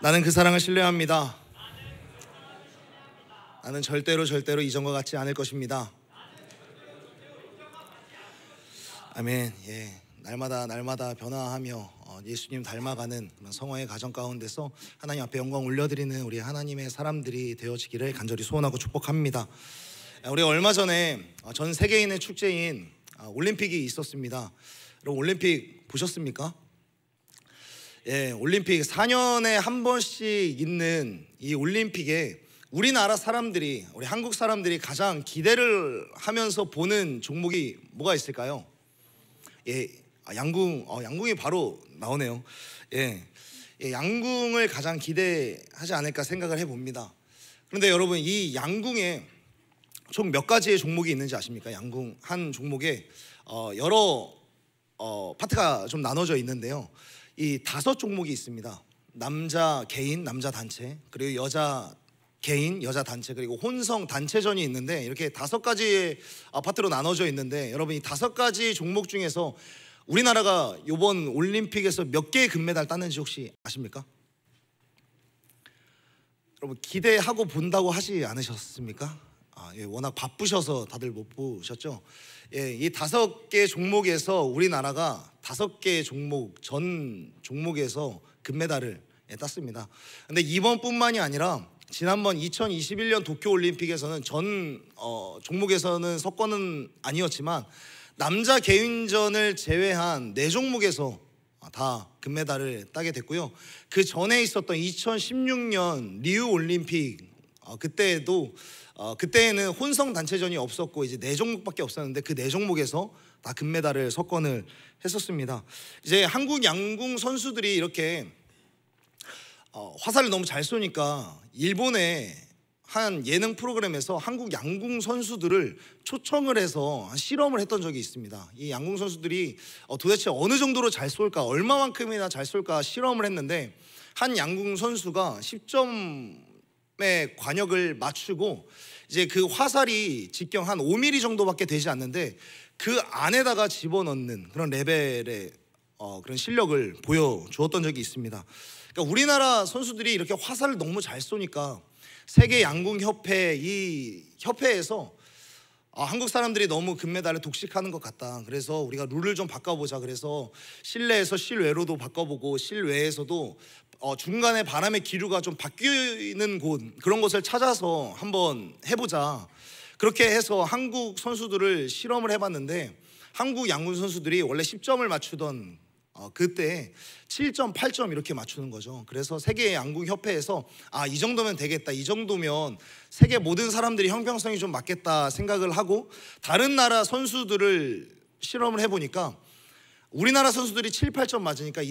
나는 그 사랑을 신뢰합니다. 나는 절대로 이전과 같지 않을 것입니다. 아멘. 날마다 변화하며 예수님 닮아가는 그런 성화의 가정 가운데서 하나님 앞에 영광 올려드리는 우리 하나님의 사람들이 되어지기를 간절히 소원하고 축복합니다. 우리가 얼마 전에 전 세계인의 축제인 올림픽이 있었습니다. 여러분 올림픽 보셨습니까? 올림픽 4년에 한 번씩 있는 이 올림픽에 우리나라 사람들이, 우리 한국 사람들이 가장 기대를 하면서 보는 종목이 뭐가 있을까요? 양궁이 바로 나오네요. 양궁을 가장 기대하지 않을까 생각을 해봅니다. 그런데 여러분, 이 양궁에 총 몇 가지의 종목이 있는지 아십니까? 양궁 한 종목에 여러 파트가 좀 나눠져 있는데요. 이 5종목이 있습니다. 남자 개인, 남자 단체, 그리고 여자 개인, 여자 단체, 그리고 혼성 단체전이 있는데 이렇게 5가지의 파트로 나눠져 있는데, 여러분 이 5가지 종목 중에서 우리나라가 이번 올림픽에서 몇 개의 금메달 땄는지 혹시 아십니까? 여러분 기대하고 본다고 하지 않으셨습니까? 워낙 바쁘셔서 다들 못 보셨죠? 이 5개 종목에서 우리나라가 5개 종목, 전 종목에서 금메달을 땄습니다. 근데 이번뿐만이 아니라 지난번 2021년 도쿄올림픽에서는 전 종목에서는 석권은 아니었지만 남자 개인전을 제외한 4종목에서 다 금메달을 따게 됐고요. 그 전에 있었던 2016년 리우올림픽, 그때에는 혼성 단체전이 없었고 이제 4종목밖에 없었는데 그 4종목에서 다 금메달을 석권을 했었습니다. 이제 한국 양궁 선수들이 이렇게 화살을 너무 잘 쏘니까 일본의 한 예능 프로그램에서 한국 양궁 선수들을 초청을 해서 실험을 했던 적이 있습니다. 이 양궁 선수들이 도대체 어느 정도로 잘 쏠까, 얼마만큼이나 잘 쏠까 실험을 했는데, 한 양궁 선수가 10점의 관역을 맞추고 이제 그 화살이 직경 한 5mm 정도밖에 되지 않는데 그 안에다가 집어넣는 그런 레벨의 그런 실력을 보여주었던 적이 있습니다. 그러니까 우리나라 선수들이 이렇게 화살을 너무 잘 쏘니까 세계 양궁 협회, 이 협회에서 한국 사람들이 너무 금메달을 독식하는 것 같다. 그래서 우리가 룰을 좀 바꿔보자. 그래서 실내에서 실외로도 바꿔보고 실외에서도 중간에 바람의 기류가 좀 바뀌는 곳, 그런 곳을 찾아서 한번 해보자. 그렇게 해서 한국 선수들을 실험을 해봤는데 한국 양궁 선수들이 원래 10점을 맞추던 그때 7점, 8점 이렇게 맞추는 거죠. 그래서 세계 양궁 협회에서 이 정도면 되겠다, 이 정도면 세계 모든 사람들이 형평성이 좀 맞겠다 생각을 하고 다른 나라 선수들을 실험을 해보니까 우리나라 선수들이 7, 8점 맞으니까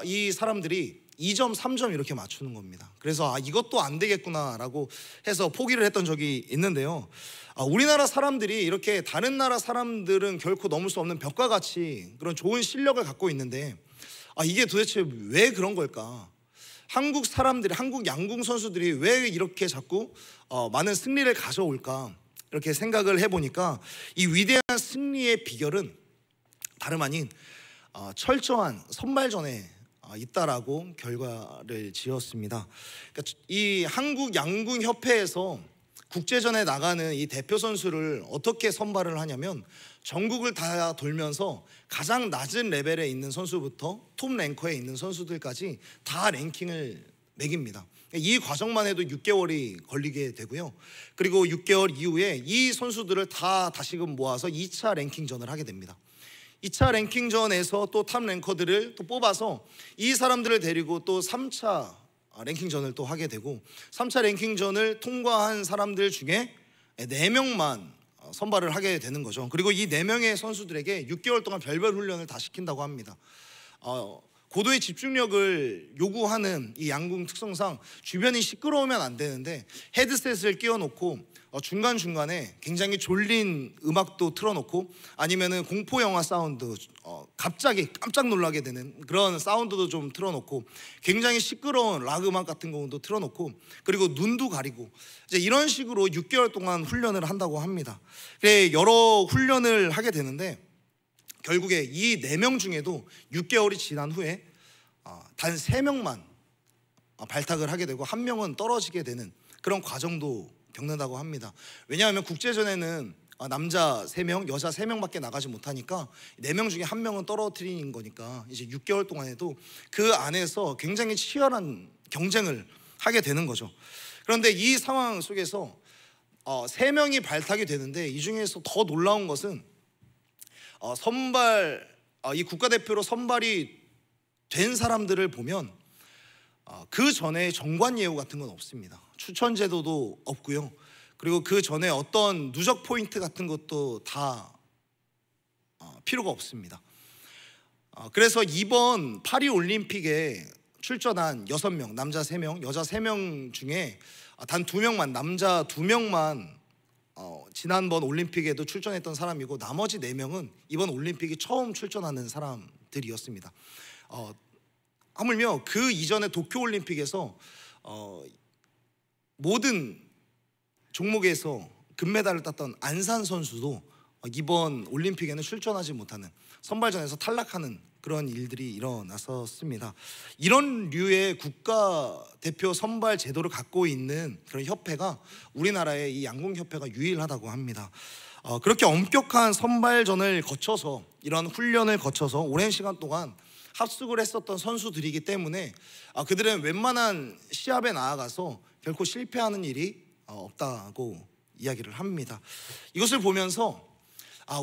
이 사람들이 2점, 3점 이렇게 맞추는 겁니다. 그래서 이것도 안 되겠구나라고 해서 포기를 했던 적이 있는데요. 우리나라 사람들이 이렇게 다른 나라 사람들은 결코 넘을 수 없는 벽과 같이 그런 좋은 실력을 갖고 있는데 이게 도대체 왜 그런 걸까? 한국 사람들이, 한국 양궁 선수들이 왜 이렇게 자꾸 많은 승리를 가져올까? 이렇게 생각을 해보니까 이 위대한 승리의 비결은 다름 아닌 철저한 선발전에 있다라고 결과를 지었습니다. 그러니까 이 한국 양궁 협회에서 국제전에 나가는 이 대표 선수를 어떻게 선발을 하냐면 전국을 다 돌면서 가장 낮은 레벨에 있는 선수부터 톱 랭커에 있는 선수들까지 다 랭킹을 매깁니다. 이 과정만 해도 6개월이 걸리게 되고요. 그리고 6개월 이후에 이 선수들을 다 다시금 모아서 2차 랭킹전을 하게 됩니다. 2차 랭킹전에서 또 탑 랭커들을 또 뽑아서 이 사람들을 데리고 또 3차 랭킹전을 또 하게 되고 3차 랭킹전을 통과한 사람들 중에 4명만 선발을 하게 되는 거죠. 그리고 이 4명의 선수들에게 6개월 동안 별별 훈련을 다 시킨다고 합니다. 고도의 집중력을 요구하는 이 양궁 특성상 주변이 시끄러우면 안 되는데 헤드셋을 끼워놓고 중간중간에 굉장히 졸린 음악도 틀어놓고 아니면은 공포영화 사운드, 갑자기 깜짝 놀라게 되는 그런 사운드도 좀 틀어놓고 굉장히 시끄러운 락 음악 같은 경우도 틀어놓고 그리고 눈도 가리고 이제 이런 식으로 6개월 동안 훈련을 한다고 합니다. 그래 여러 훈련을 하게 되는데 결국에 이 4명 중에도 6개월이 지난 후에 단 3명만 발탁을 하게 되고 한 명은 떨어지게 되는 그런 과정도 겪는다고 합니다. 왜냐하면 국제전에는 남자 3명, 여자 3명밖에 나가지 못하니까 4명 중에 1명은 떨어뜨리는 거니까 이제 6개월 동안에도 그 안에서 굉장히 치열한 경쟁을 하게 되는 거죠. 그런데 이 상황 속에서 3명이 발탁이 되는데 이 중에서 더 놀라운 것은 이 국가대표로 선발이 된 사람들을 보면 그 전에 정관 예우 같은 건 없습니다. 추천 제도도 없고요. 그리고 그 전에 어떤 누적 포인트 같은 것도 다 필요가 없습니다. 그래서 이번 파리 올림픽에 출전한 6명, 남자 3명, 여자 3명 중에 단 2명만, 남자 2명만 지난번 올림픽에도 출전했던 사람이고 나머지 4명은 이번 올림픽이 처음 출전하는 사람들이었습니다. 하물며 그 이전에 도쿄올림픽에서 모든 종목에서 금메달을 땄던 안산 선수도 이번 올림픽에는 출전하지 못하는, 선발전에서 탈락하는 그런 일들이 일어났었습니다. 이런 류의 국가대표 선발 제도를 갖고 있는 그런 협회가 우리나라의 이 양궁협회가 유일하다고 합니다. 그렇게 엄격한 선발전을 거쳐서, 이런 훈련을 거쳐서 오랜 시간 동안 합숙을 했었던 선수들이기 때문에 그들은 웬만한 시합에 나아가서 결코 실패하는 일이 없다고 이야기를 합니다. 이것을 보면서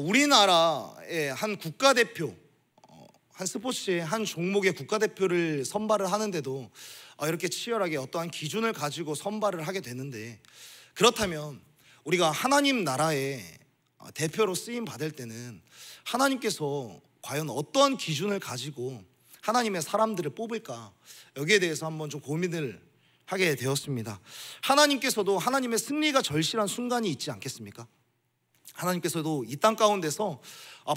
우리나라의 한 국가대표, 한 스포츠의 한 종목의 국가대표를 선발을 하는데도 이렇게 치열하게 어떠한 기준을 가지고 선발을 하게 되는데, 그렇다면 우리가 하나님 나라의 대표로 쓰임 받을 때는 하나님께서 과연 어떤 기준을 가지고 하나님의 사람들을 뽑을까, 여기에 대해서 한번 좀 고민을 하게 되었습니다. 하나님께서도 하나님의 승리가 절실한 순간이 있지 않겠습니까? 하나님께서도 이 땅 가운데서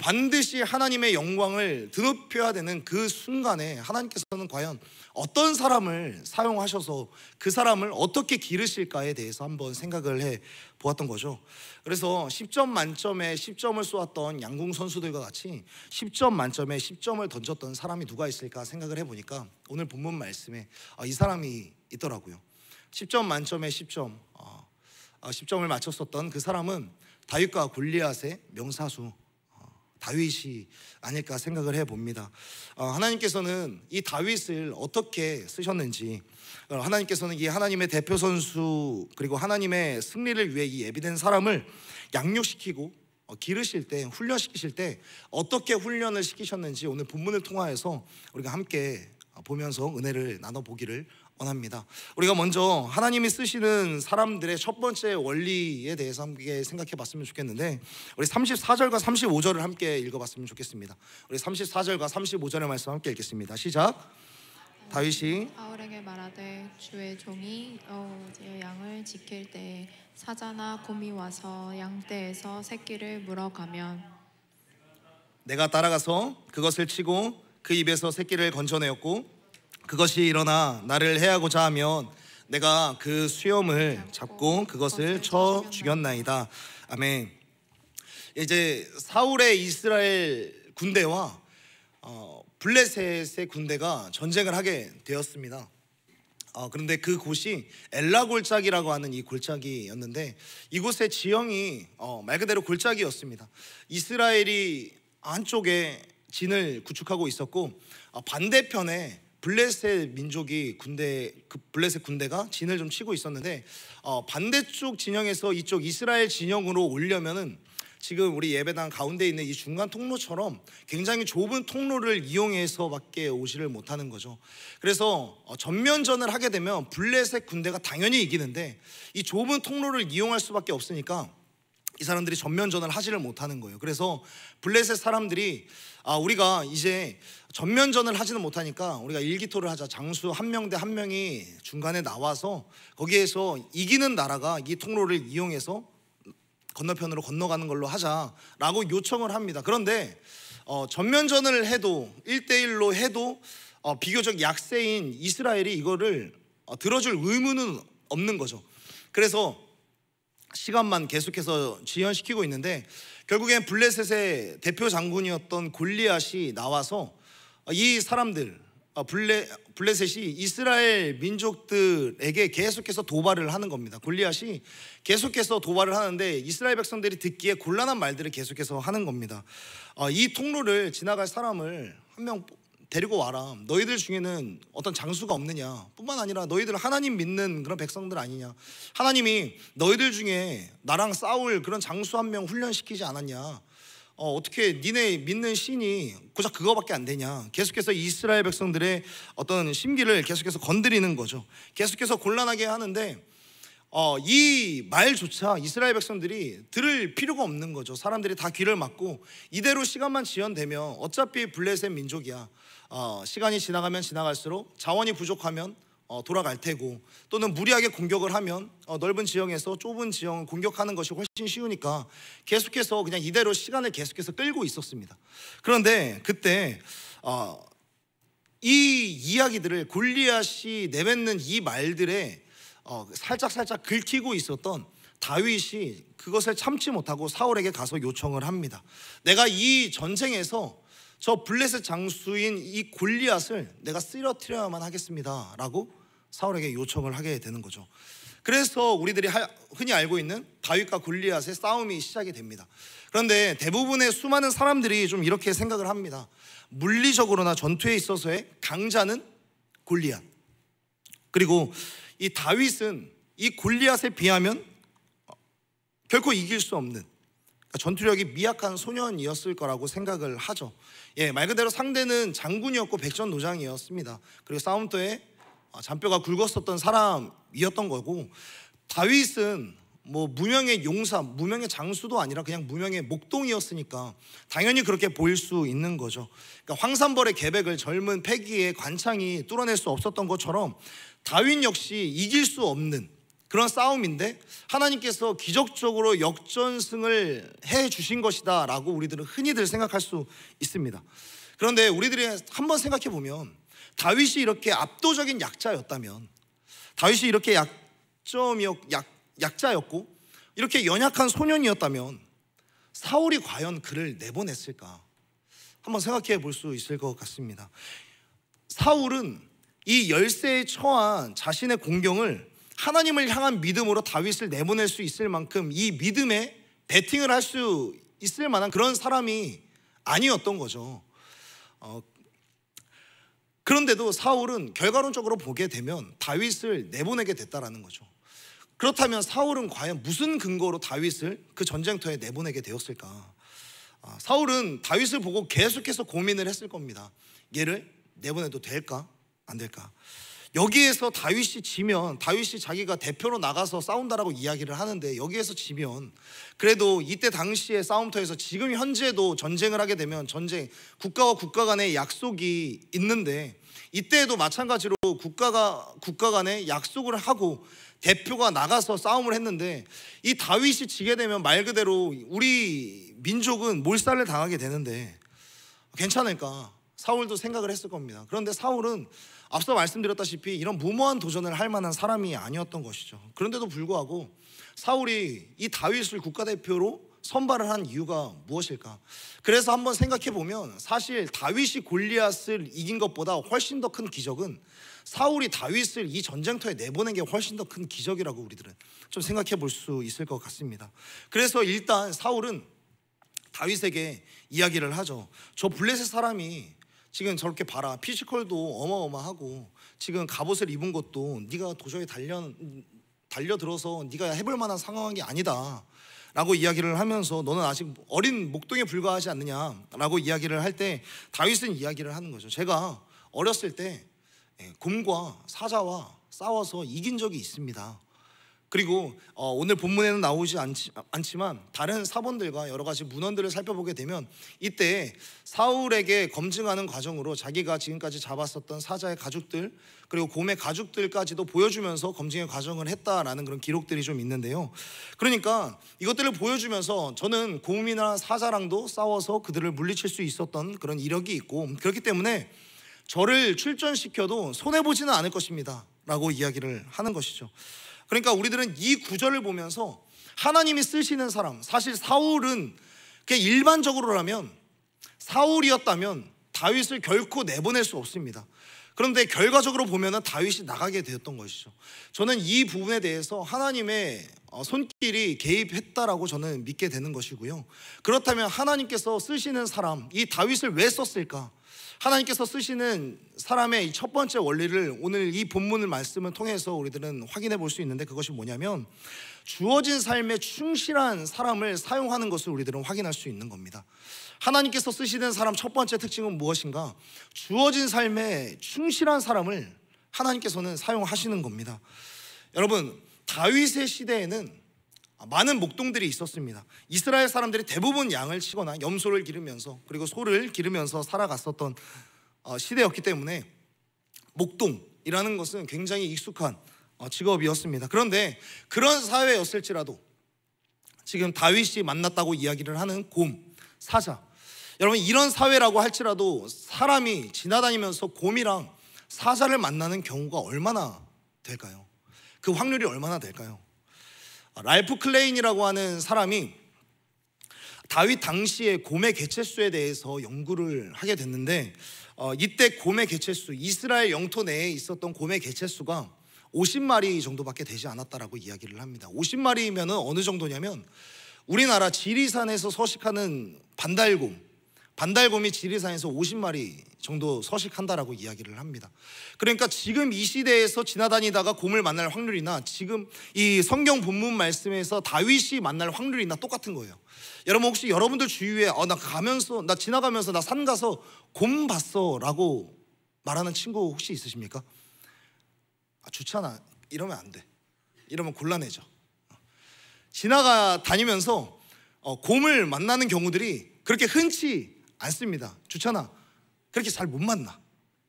반드시 하나님의 영광을 드높여야 되는 그 순간에 하나님께서는 과연 어떤 사람을 사용하셔서 그 사람을 어떻게 기르실까에 대해서 한번 생각을 해 보았던 거죠. 그래서 10점 만점에 10점을 쏘았던 양궁 선수들과 같이 10점 만점에 10점을 던졌던 사람이 누가 있을까 생각을 해보니까 오늘 본문 말씀에 이 사람이 있더라고요. 10점 만점에 10점, 10점을 맞췄었던 그 사람은 다윗과 골리앗의 명사수 다윗이 아닐까 생각을 해봅니다. 하나님께서는 이 다윗을 어떻게 쓰셨는지, 하나님께서는 이 하나님의 대표 선수 그리고 하나님의 승리를 위해 이 예비된 사람을 양육시키고 기르실 때, 훈련시키실 때 어떻게 훈련을 시키셨는지 오늘 본문을 통하여서 우리가 함께 보면서 은혜를 나눠보기를 원합니다. 우리가 먼저 하나님이 쓰시는 사람들의 첫 번째 원리에 대해서 함께 생각해 봤으면 좋겠는데, 우리 34절과 35절을 함께 읽어봤으면 좋겠습니다. 우리 34절과 35절의 말씀 함께 읽겠습니다. 시작. 다윗이 사울에게 말하되 주의 종이 여호와의 양을 지킬 때에 사자나 곰이 와서 양떼에서 새끼를 물어가면 내가 따라가서 그것을 치고 그 입에서 새끼를 건져내었고 그것이 일어나 나를 해하고자 하면 내가 그 수염을 잡고 그것을 쳐 죽였나이다. 아멘. 이제 사울의 이스라엘 군대와 블레셋의 군대가 전쟁을 하게 되었습니다. 그런데 그 곳이 엘라 골짜기라고 하는 이 골짜기였는데, 이곳의 지형이 말 그대로 골짜기였습니다. 이스라엘이 한쪽에 진을 구축하고 있었고 반대편에 블레셋 민족이 블레셋 군대가 진을 좀 치고 있었는데, 반대쪽 진영에서 이쪽 이스라엘 진영으로 오려면은 지금 우리 예배당 가운데 있는 이 중간 통로처럼 굉장히 좁은 통로를 이용해서밖에 오지를 못하는 거죠. 그래서 전면전을 하게 되면 블레셋 군대가 당연히 이기는데 이 좁은 통로를 이용할 수밖에 없으니까 이 사람들이 전면전을 하지를 못하는 거예요. 그래서 블레셋 사람들이 우리가 이제 전면전을 하지는 못하니까 우리가 일기토를 하자. 장수 한 명 대 한 명이 중간에 나와서 거기에서 이기는 나라가 이 통로를 이용해서 건너편으로 건너가는 걸로 하자라고 요청을 합니다. 그런데 전면전을 해도 1대1로 해도 비교적 약세인 이스라엘이 이거를 들어줄 의무는 없는 거죠. 그래서 시간만 계속해서 지연시키고 있는데 결국엔 블레셋의 대표 장군이었던 골리앗이 나와서 이 사람들, 블레셋이 이스라엘 민족들에게 계속해서 도발을 하는 겁니다. 골리앗이 계속해서 도발을 하는데 이스라엘 백성들이 듣기에 곤란한 말들을 계속해서 하는 겁니다. 이 통로를 지나갈 사람을 한 명 데리고 와라. 너희들 중에는 어떤 장수가 없느냐. 뿐만 아니라 너희들 하나님 믿는 그런 백성들 아니냐. 하나님이 너희들 중에 나랑 싸울 그런 장수 한 명 훈련시키지 않았냐. 어떻게 니네 믿는 신이 고작 그거밖에 안 되냐. 계속해서 이스라엘 백성들의 어떤 심기를 계속해서 건드리는 거죠. 계속해서 곤란하게 하는데 이 말조차 이스라엘 백성들이 들을 필요가 없는 거죠. 사람들이 다 귀를 막고 이대로 시간만 지연되면 어차피 블레셋 민족이야. 시간이 지나가면 지나갈수록 자원이 부족하면 돌아갈 테고, 또는 무리하게 공격을 하면 넓은 지형에서 좁은 지형을 공격하는 것이 훨씬 쉬우니까 계속해서 그냥 이대로 시간을 계속해서 끌고 있었습니다. 그런데 그때 이 이야기들을 골리앗이 내뱉는 이 말들에 살짝 긁히고 있었던 다윗이 그것을 참지 못하고 사울에게 가서 요청을 합니다. 내가 이 전쟁에서 저 블레셋 장수인 이 골리앗을 내가 쓰러뜨려야만 하겠습니다 라고 사울에게 요청을 하게 되는 거죠. 그래서 우리들이 흔히 알고 있는 다윗과 골리앗의 싸움이 시작이 됩니다. 그런데 대부분의 수많은 사람들이 좀 이렇게 생각을 합니다. 물리적으로나 전투에 있어서의 강자는 골리앗, 그리고 이 다윗은 이 골리앗에 비하면 결코 이길 수 없는, 전투력이 미약한 소년이었을 거라고 생각을 하죠. 말 그대로 상대는 장군이었고 백전노장이었습니다. 그리고 싸움터에 잔뼈가 굵었었던 사람이었던 거고, 다윗은 뭐 무명의 용사, 무명의 장수도 아니라 그냥 무명의 목동이었으니까 당연히 그렇게 보일 수 있는 거죠. 그러니까 황산벌의 계백을 젊은 패기의 관창이 뚫어낼 수 없었던 것처럼 다윗 역시 이길 수 없는 그런 싸움인데 하나님께서 기적적으로 역전승을 해 주신 것이다 라고 우리들은 흔히들 생각할 수 있습니다. 그런데 우리들이 한번 생각해 보면, 다윗이 이렇게 압도적인 약자였다면, 다윗이 이렇게 약자였고 이렇게 연약한 소년이었다면 사울이 과연 그를 내보냈을까? 한번 생각해 볼 수 있을 것 같습니다. 사울은 이 열세에 처한 자신의 공경을 하나님을 향한 믿음으로 다윗을 내보낼 수 있을 만큼 이 믿음에 베팅을 할 수 있을 만한 그런 사람이 아니었던 거죠. 그런데도 사울은 결과론적으로 보게 되면 다윗을 내보내게 됐다라는 거죠. 그렇다면 사울은 과연 무슨 근거로 다윗을 그 전쟁터에 내보내게 되었을까? 사울은 다윗을 보고 계속해서 고민을 했을 겁니다. 얘를 내보내도 될까? 안 될까? 여기에서 다윗이 지면, 다윗이 자기가 대표로 나가서 싸운다라고 이야기를 하는데, 여기에서 지면 그래도 이때 당시의 싸움터에서 지금 현재도 전쟁을 하게 되면 국가와 국가 간의 약속이 있는데, 이때에도 마찬가지로 국가 간에 약속을 하고 대표가 나가서 싸움을 했는데, 이 다윗이 지게 되면 말 그대로 우리 민족은 몰살을 당하게 되는데 괜찮을까? 사울도 생각을 했을 겁니다. 그런데 사울은 앞서 말씀드렸다시피 이런 무모한 도전을 할 만한 사람이 아니었던 것이죠. 그런데도 불구하고 사울이 이 다윗을 국가대표로 선발을 한 이유가 무엇일까? 그래서 한번 생각해 보면 사실 다윗이 골리앗을 이긴 것보다 훨씬 더 큰 기적은 사울이 다윗을 이 전쟁터에 내보낸 게 훨씬 더 큰 기적이라고 우리들은 좀 생각해 볼 수 있을 것 같습니다. 그래서 일단 사울은 다윗에게 이야기를 하죠. 저 블레셋 사람이 지금 저렇게 봐라, 피지컬도 어마어마하고 지금 갑옷을 입은 것도 네가 도저히 달려들어서 네가 해볼 만한 상황이 아니다 라고 이야기를 하면서, 너는 아직 어린 목동에 불과하지 않느냐 라고 이야기를 할 때 다윗은 이야기를 하는 거죠. 제가 어렸을 때 곰과 사자와 싸워서 이긴 적이 있습니다. 그리고 오늘 본문에는 나오지 않지만 다른 사본들과 여러 가지 문헌들을 살펴보게 되면 이때 사울에게 검증하는 과정으로 자기가 지금까지 잡았었던 사자의 가죽들, 그리고 곰의 가죽들까지도 보여주면서 검증의 과정을 했다라는 그런 기록들이 좀 있는데요. 그러니까 이것들을 보여주면서 저는 곰이나 사자랑도 싸워서 그들을 물리칠 수 있었던 그런 이력이 있고, 그렇기 때문에 저를 출전시켜도 손해보지는 않을 것입니다 라고 이야기를 하는 것이죠. 그러니까 우리들은 이 구절을 보면서 하나님이 쓰시는 사람, 사실 사울은 그냥 일반적으로라면, 사울이었다면 다윗을 결코 내보낼 수 없습니다. 그런데 결과적으로 보면은 다윗이 나가게 되었던 것이죠. 저는 이 부분에 대해서 하나님의 손길이 개입했다라고 저는 믿게 되는 것이고요. 그렇다면 하나님께서 쓰시는 사람, 이 다윗을 왜 썼을까? 하나님께서 쓰시는 사람의 이 첫 번째 원리를 오늘 이 본문을 말씀을 통해서 우리들은 확인해 볼 수 있는데, 그것이 뭐냐면 주어진 삶에 충실한 사람을 사용하는 것을 우리들은 확인할 수 있는 겁니다. 하나님께서 쓰시는 사람 첫 번째 특징은 무엇인가? 주어진 삶에 충실한 사람을 하나님께서는 사용하시는 겁니다. 여러분, 다윗의 시대에는 많은 목동들이 있었습니다. 이스라엘 사람들이 대부분 양을 치거나 염소를 기르면서, 그리고 소를 기르면서 살아갔었던 시대였기 때문에 목동이라는 것은 굉장히 익숙한 직업이었습니다. 그런데 그런 사회였을지라도 지금 다윗이 만났다고 이야기를 하는 곰, 사자, 여러분, 이런 사회라고 할지라도 사람이 지나다니면서 곰이랑 사자를 만나는 경우가 얼마나 될까요? 그 확률이 얼마나 될까요? 랄프 클레인이라고 하는 사람이 다윗 당시의 곰의 개체수에 대해서 연구를 하게 됐는데, 이때 곰의 개체수, 이스라엘 영토 내에 있었던 곰의 개체수가 50마리 정도밖에 되지 않았다라고 이야기를 합니다. 50마리면 어느 정도냐면 우리나라 지리산에서 서식하는 반달곰이 지리산에서 50마리 정도 서식한다라고 이야기를 합니다. 그러니까 지금 이 시대에서 지나다니다가 곰을 만날 확률이나 지금 이 성경 본문 말씀에서 다윗이 만날 확률이나 똑같은 거예요. 여러분, 혹시 여러분들 주위에 나 지나가면서 나 산 가서 곰 봤어 라고 말하는 친구 혹시 있으십니까? 좋잖아, 이러면 안 돼. 이러면 곤란해져. 다니면서 곰을 만나는 경우들이 그렇게 흔치 않습니다. 좋잖아, 그렇게 잘 못 만나.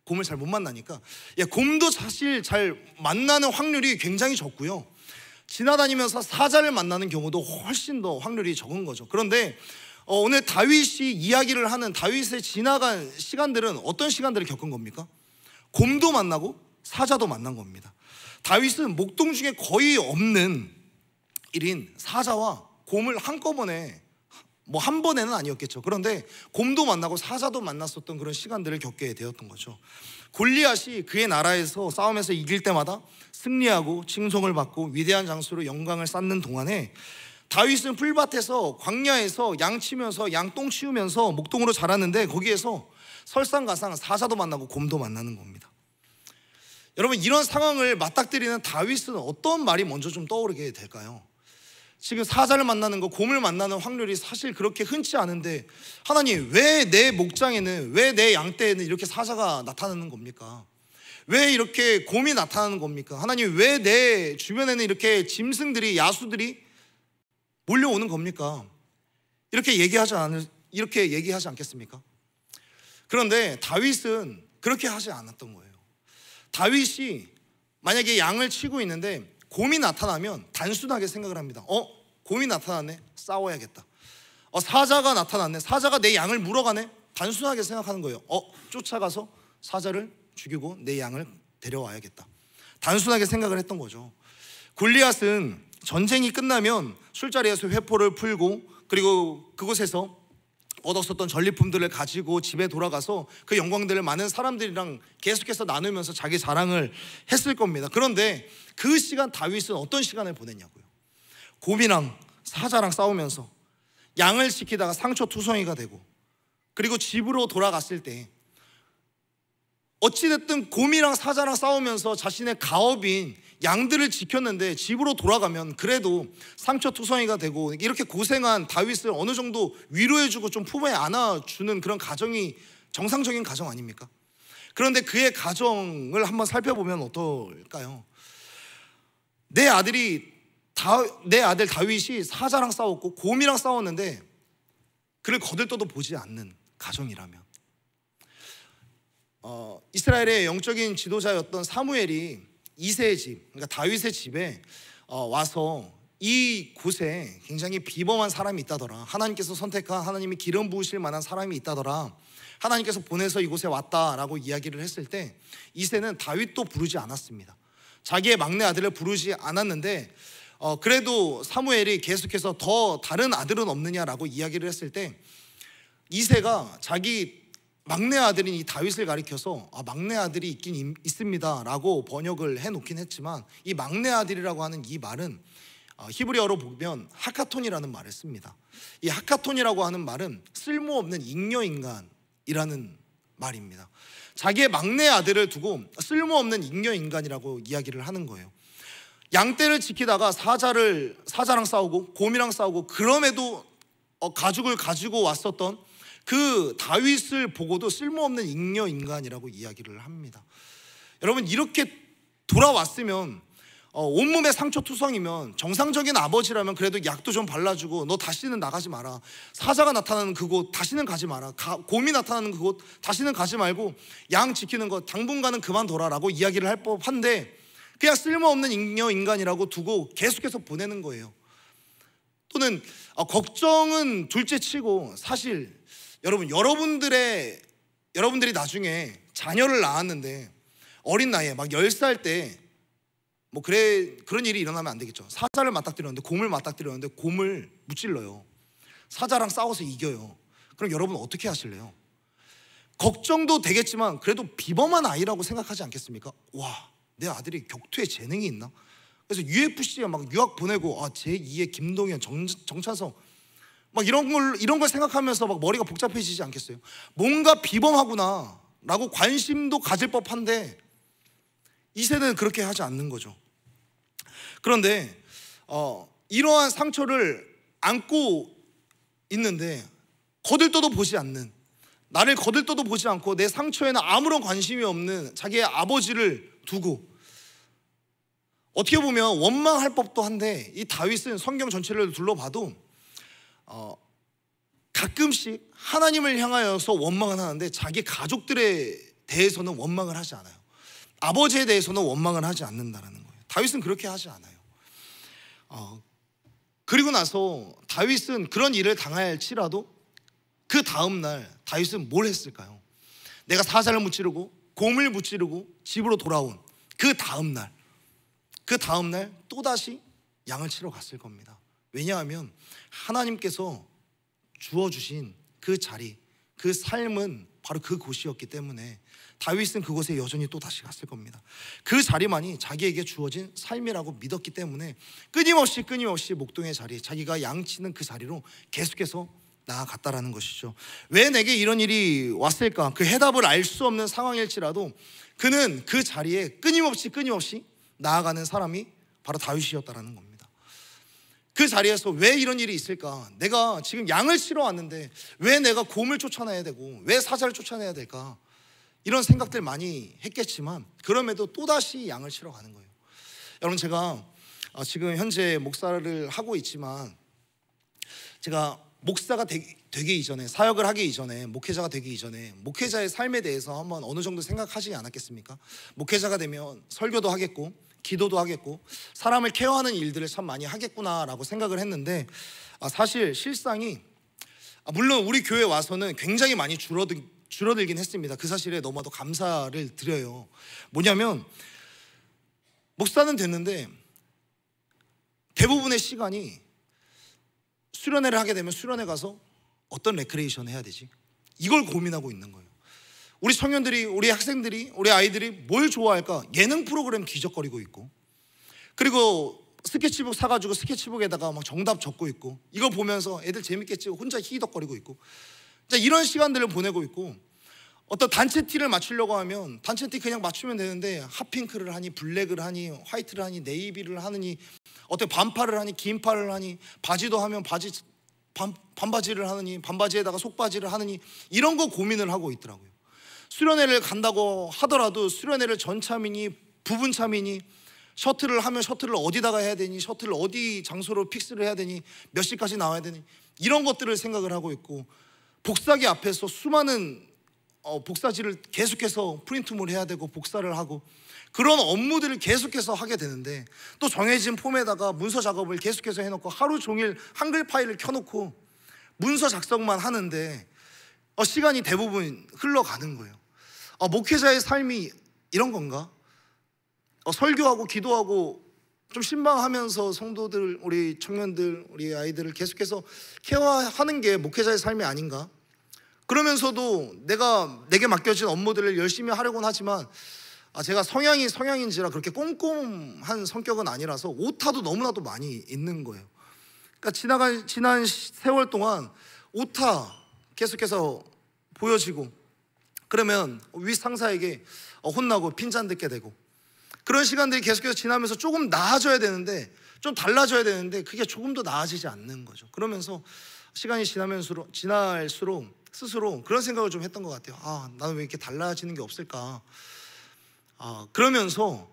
곰을 잘 못 만나니까 곰도 사실 잘 만나는 확률이 굉장히 적고요, 지나다니면서 사자를 만나는 경우도 훨씬 더 확률이 적은 거죠. 그런데 오늘 다윗이 이야기를 하는 다윗의 지나간 시간들은 어떤 시간들을 겪은 겁니까? 곰도 만나고 사자도 만난 겁니다. 다윗은 목동 중에 거의 없는 일인 사자와 곰을 한꺼번에, 한 번에는 아니었겠죠. 그런데 곰도 만나고 사자도 만났었던 그런 시간들을 겪게 되었던 거죠. 골리앗이 그의 나라에서 싸움에서 이길 때마다 승리하고 칭송을 받고 위대한 장수로 영광을 쌓는 동안에 다윗은 풀밭에서, 광야에서 양 치면서, 양똥 치우면서 목동으로 자랐는데, 거기에서 설상가상 사자도 만나고 곰도 만나는 겁니다. 여러분, 이런 상황을 맞닥뜨리는 다윗은 어떤 말이 먼저 좀 떠오르게 될까요? 지금 사자를 만나는 거, 곰을 만나는 확률이 사실 그렇게 흔치 않은데, 하나님, 왜 내 목장에는, 왜 내 양떼에는 이렇게 사자가 나타나는 겁니까? 왜 이렇게 곰이 나타나는 겁니까? 하나님, 왜 내 주변에는 이렇게 짐승들이, 야수들이 몰려오는 겁니까? 이렇게 얘기하지 않겠습니까? 그런데 다윗은 그렇게 하지 않았던 거예요. 다윗이 만약에 양을 치고 있는데 곰이 나타나면 단순하게 생각을 합니다. 곰이 나타났네, 싸워야겠다. 사자가 나타났네, 사자가 내 양을 물어가네, 단순하게 생각하는 거예요. 쫓아가서 사자를 죽이고 내 양을 데려와야겠다, 단순하게 생각을 했던 거죠. 골리앗은 전쟁이 끝나면 술자리에서 회포를 풀고, 그리고 그곳에서 얻었었던 전리품들을 가지고 집에 돌아가서 그 영광들을 많은 사람들이랑 계속해서 나누면서 자기 자랑을 했을 겁니다. 그런데 그 시간 다윗은 어떤 시간을 보냈냐고요? 곰이랑 사자랑 싸우면서 양을 지키다가 상처투성이가 되고, 그리고 집으로 돌아갔을 때 어찌됐든 곰이랑 사자랑 싸우면서 자신의 가업인 양들을 지켰는데 집으로 돌아가면 그래도 상처투성이가 되고, 이렇게 고생한 다윗을 어느 정도 위로해주고 좀 품에 안아주는 그런 가정이 정상적인 가정 아닙니까? 그런데 그의 가정을 한번 살펴보면 어떨까요? 내 아들 다윗이 사자랑 싸웠고 곰이랑 싸웠는데 그를 거들떠도 보지 않는 가정이라면, 이스라엘의 영적인 지도자였던 사무엘이 이새의 집, 그러니까 다윗의 집에 와서 이 곳에 굉장히 비범한 사람이 있다더라, 하나님께서 선택한, 하나님이 기름 부으실 만한 사람이 있다더라, 하나님께서 보내서 이곳에 왔다라고 이야기를 했을 때 이새는 다윗도 부르지 않았습니다. 자기의 막내 아들을 부르지 않았는데, 그래도 사무엘이 계속해서 더 다른 아들은 없느냐라고 이야기를 했을 때 이새가 자기 막내 아들인 이 다윗을 가리켜서 막내 아들이 있긴 있습니다 라고 번역을 해놓긴 했지만, 이 막내 아들이라고 하는 이 말은 히브리어로 보면 하카톤이라는 말을 씁니다. 이 하카톤이라고 하는 말은 쓸모없는 잉여인간이라는 말입니다. 자기의 막내 아들을 두고 쓸모없는 잉여인간이라고 이야기를 하는 거예요. 양떼를 지키다가 사자랑 싸우고 곰이랑 싸우고, 그럼에도 가죽을 가지고 왔었던 그 다윗을 보고도 쓸모없는 잉여인간이라고 이야기를 합니다. 여러분, 이렇게 돌아왔으면 온몸에 상처투성이면, 정상적인 아버지라면 그래도 약도 좀 발라주고 너 다시는 나가지 마라, 사자가 나타나는 그곳 다시는 가지 마라, 곰이 나타나는 그곳 다시는 가지 말고 양 지키는 것 당분간은 그만둬라 라고 이야기를 할 법한데, 그냥 쓸모없는 잉여인간이라고 두고 계속해서 보내는 거예요. 또는 걱정은 둘째치고, 사실 여러분들이 나중에 자녀를 낳았는데 어린 나이에 막 10살 때 그런 일이 일어나면 안 되겠죠. 사자를 맞닥뜨렸는데, 곰을 맞닥뜨렸는데 곰을 무찔러요. 사자랑 싸워서 이겨요. 그럼 여러분 어떻게 하실래요? 걱정도 되겠지만 그래도 비범한 아이라고 생각하지 않겠습니까? 와, 내 아들이 격투에 재능이 있나? 그래서 UFC에 막 유학 보내고 제2의 김동현, 정찬성 막 이런 걸 생각하면서 막 머리가 복잡해지지 않겠어요? 뭔가 비범하구나 라고 관심도 가질 법한데, 이 세대는 그렇게 하지 않는 거죠. 그런데 이러한 상처를 안고 있는데 거들떠도 보지 않는, 나를 거들떠도 보지 않고 내 상처에는 아무런 관심이 없는 자기의 아버지를 두고, 어떻게 보면 원망할 법도 한데, 이 다윗은 성경 전체를 둘러봐도 가끔씩 하나님을 향하여서 원망을 하는데 자기 가족들에 대해서는 원망을 하지 않아요. 아버지에 대해서는 원망을 하지 않는다는 거예요. 다윗은 그렇게 하지 않아요. 그리고 나서 다윗은 그런 일을 당할지라도 그 다음날 다윗은 뭘 했을까요? 내가 사자를 무찌르고 곰을 무찌르고 집으로 돌아온 그 다음날 또다시 양을 치러 갔을 겁니다. 왜냐하면 하나님께서 주어주신 그 자리, 그 삶은 바로 그곳이었기 때문에 다윗은 그곳에 여전히 또 다시 갔을 겁니다. 그 자리만이 자기에게 주어진 삶이라고 믿었기 때문에 끊임없이 목동의 자리, 자기가 양치는 그 자리로 계속해서 나아갔다라는 것이죠. 왜 내게 이런 일이 왔을까? 그 해답을 알 수 없는 상황일지라도 그는 그 자리에 끊임없이 나아가는 사람이 바로 다윗이었다라는 겁니다. 그 자리에서 왜 이런 일이 있을까? 내가 지금 양을 치러 왔는데 왜 내가 곰을 쫓아내야 되고 왜 사자를 쫓아내야 될까? 이런 생각들 많이 했겠지만 그럼에도 또다시 양을 치러 가는 거예요. 여러분, 제가 지금 현재 목사를 하고 있지만, 제가 목사가 되기 이전에, 사역을 하기 이전에, 목회자가 되기 이전에 목회자의 삶에 대해서 한번 어느 정도 생각하지 않았겠습니까? 목회자가 되면 설교도 하겠고 기도도 하겠고 사람을 케어하는 일들을 참 많이 하겠구나라고 생각을 했는데, 사실 실상이 물론 우리 교회 와서는 굉장히 많이 줄어들긴 했습니다. 그 사실에 너무나도 감사를 드려요. 뭐냐면 목사는 됐는데 대부분의 시간이 수련회를 하게 되면 수련회 가서 어떤 레크레이션 해야 되지? 이걸 고민하고 있는 거예요. 우리 청년들이, 우리 학생들이, 우리 아이들이 뭘 좋아할까? 예능 프로그램 뒤적거리고 있고, 그리고 스케치북 사가지고 스케치북에다가 막 정답 적고 있고, 이거 보면서 애들 재밌겠지 혼자 희덕거리고 있고, 이런 시간들을 보내고 있고, 어떤 단체 티를 맞추려고 하면 단체 티 그냥 맞추면 되는데 핫핑크를 하니 블랙을 하니 화이트를 하니 네이비를 하느니 어떤 반팔을 하니 긴팔을 하니 바지도 하면 반바지를 하느니 반바지에다가 속바지를 하느니 이런 거 고민을 하고 있더라고요. 수련회를 간다고 하더라도 수련회를 전참이니 부분참이니 셔틀을 하면 셔틀을 어디다가 해야 되니 셔틀을 어디 장소로 픽스를 해야 되니 몇 시까지 나와야 되니 이런 것들을 생각을 하고 있고, 복사기 앞에서 수많은 복사지를 계속해서 프린트물 해야 되고 복사를 하고 그런 업무들을 계속해서 하게 되는데, 또 정해진 폼에다가 문서 작업을 계속해서 해놓고 하루 종일 한글 파일을 켜놓고 문서 작성만 하는데 시간이 대부분 흘러가는 거예요. 목회자의 삶이 이런 건가? 설교하고 기도하고 좀 신방하면서 성도들, 우리 청년들, 우리 아이들을 계속해서 케어하는 게 목회자의 삶이 아닌가? 그러면서도 내게 맡겨진 업무들을 열심히 하려고는 하지만 제가 성향인지라 그렇게 꼼꼼한 성격은 아니라서 오타도 너무나도 많이 있는 거예요. 그러니까 지난 세월 동안 오타 계속해서 보여지고, 그러면 윗 상사에게 혼나고 핀잔 듣게 되고, 그런 시간들이 계속해서 지나면서 조금 나아져야 되는데, 좀 달라져야 되는데 그게 조금 더 나아지지 않는 거죠. 그러면서 시간이 지날수록 스스로 그런 생각을 좀 했던 것 같아요. 나는 왜 이렇게 달라지는 게 없을까? 그러면서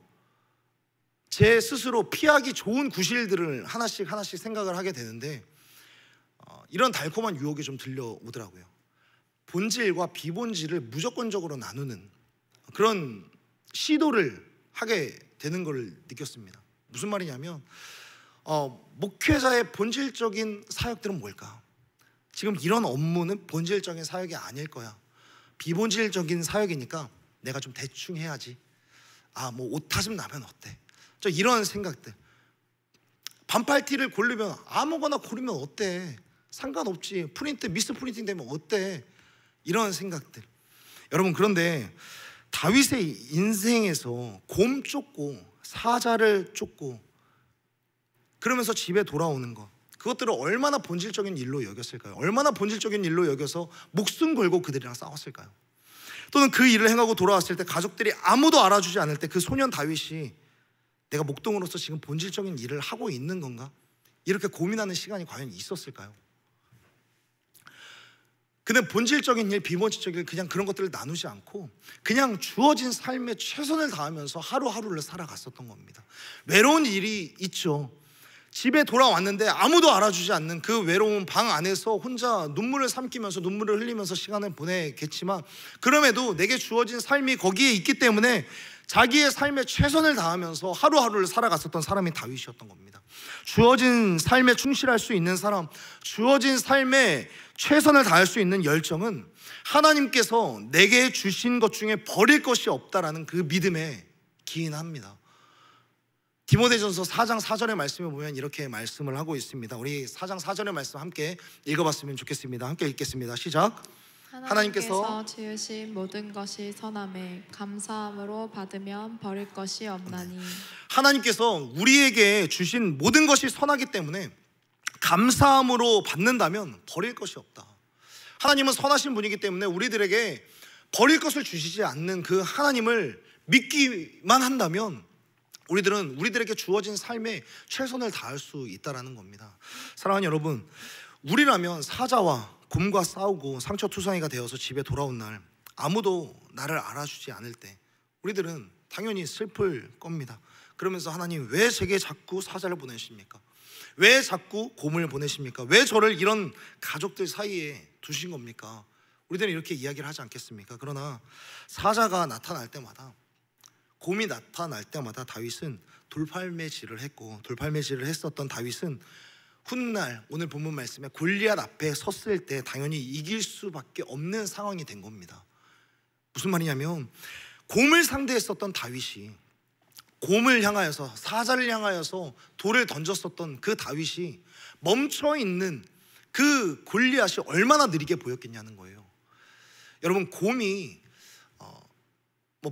제 스스로 피하기 좋은 구실들을 하나씩 생각을 하게 되는데, 이런 달콤한 유혹이 좀 들려오더라고요. 본질과 비본질을 무조건적으로 나누는 그런 시도를 하게 되는 걸 느꼈습니다. 무슨 말이냐면 목회자의 본질적인 사역들은 뭘까? 지금 이런 업무는 본질적인 사역이 아닐 거야. 비본질적인 사역이니까 내가 좀 대충 해야지. 뭐 오타 좀 나면 어때? 이런 생각들. 반팔티를 고르면 아무거나 고르면 어때? 상관없지. 미스 프린팅 되면 어때? 이런 생각들. 여러분, 그런데 다윗의 인생에서 곰 쫓고 사자를 쫓고 그러면서 집에 돌아오는 것, 그것들을 얼마나 본질적인 일로 여겼을까요? 얼마나 본질적인 일로 여겨서 목숨 걸고 그들이랑 싸웠을까요? 또는 그 일을 행하고 돌아왔을 때 가족들이 아무도 알아주지 않을 때 그 소년 다윗이 내가 목동으로서 지금 본질적인 일을 하고 있는 건가? 이렇게 고민하는 시간이 과연 있었을까요? 근데 본질적인 일, 비본질적인 일, 그냥 그런 것들을 나누지 않고 그냥 주어진 삶에 최선을 다하면서 하루하루를 살아갔었던 겁니다. 외로운 일이 있죠. 집에 돌아왔는데 아무도 알아주지 않는 그 외로운 방 안에서 혼자 눈물을 삼키면서 눈물을 흘리면서 시간을 보내겠지만, 그럼에도 내게 주어진 삶이 거기에 있기 때문에 자기의 삶에 최선을 다하면서 하루하루를 살아갔었던 사람이 다윗이었던 겁니다. 주어진 삶에 충실할 수 있는 사람, 주어진 삶에 최선을 다할 수 있는 열정은 하나님께서 내게 주신 것 중에 버릴 것이 없다라는 그 믿음에 기인합니다. 디모데전서 4장 4절의 말씀에 보면 이렇게 말씀을 하고 있습니다. 우리 4장 4절의 말씀 함께 읽어봤으면 좋겠습니다. 함께 읽겠습니다. 시작. 하나님께서 지으신 모든 것이 선함에 감사함으로 받으면 버릴 것이 없나니. 하나님께서 우리에게 주신 모든 것이 선하기 때문에 감사함으로 받는다면 버릴 것이 없다. 하나님은 선하신 분이기 때문에 우리들에게 버릴 것을 주시지 않는 그 하나님을 믿기만 한다면 우리들은 우리들에게 주어진 삶에 최선을 다할 수 있다는 겁니다. 사랑하는 여러분, 우리라면 사자와 곰과 싸우고 상처투성이가 되어서 집에 돌아온 날 아무도 나를 알아주지 않을 때 우리들은 당연히 슬플 겁니다. 그러면서 하나님, 왜 제게 자꾸 사자를 보내십니까? 왜 자꾸 곰을 보내십니까? 왜 저를 이런 가족들 사이에 두신 겁니까? 우리들은 이렇게 이야기를 하지 않겠습니까? 그러나 사자가 나타날 때마다, 곰이 나타날 때마다 다윗은 돌팔매질을 했고, 돌팔매질을 했었던 다윗은 훗날 오늘 본문 말씀에 골리앗 앞에 섰을 때 당연히 이길 수밖에 없는 상황이 된 겁니다. 무슨 말이냐면 곰을 상대했었던 다윗이 곰을 향하여서, 사자를 향하여서 돌을 던졌었던 그 다윗이 멈춰있는 그 골리앗이 얼마나 느리게 보였겠냐는 거예요. 여러분, 곰이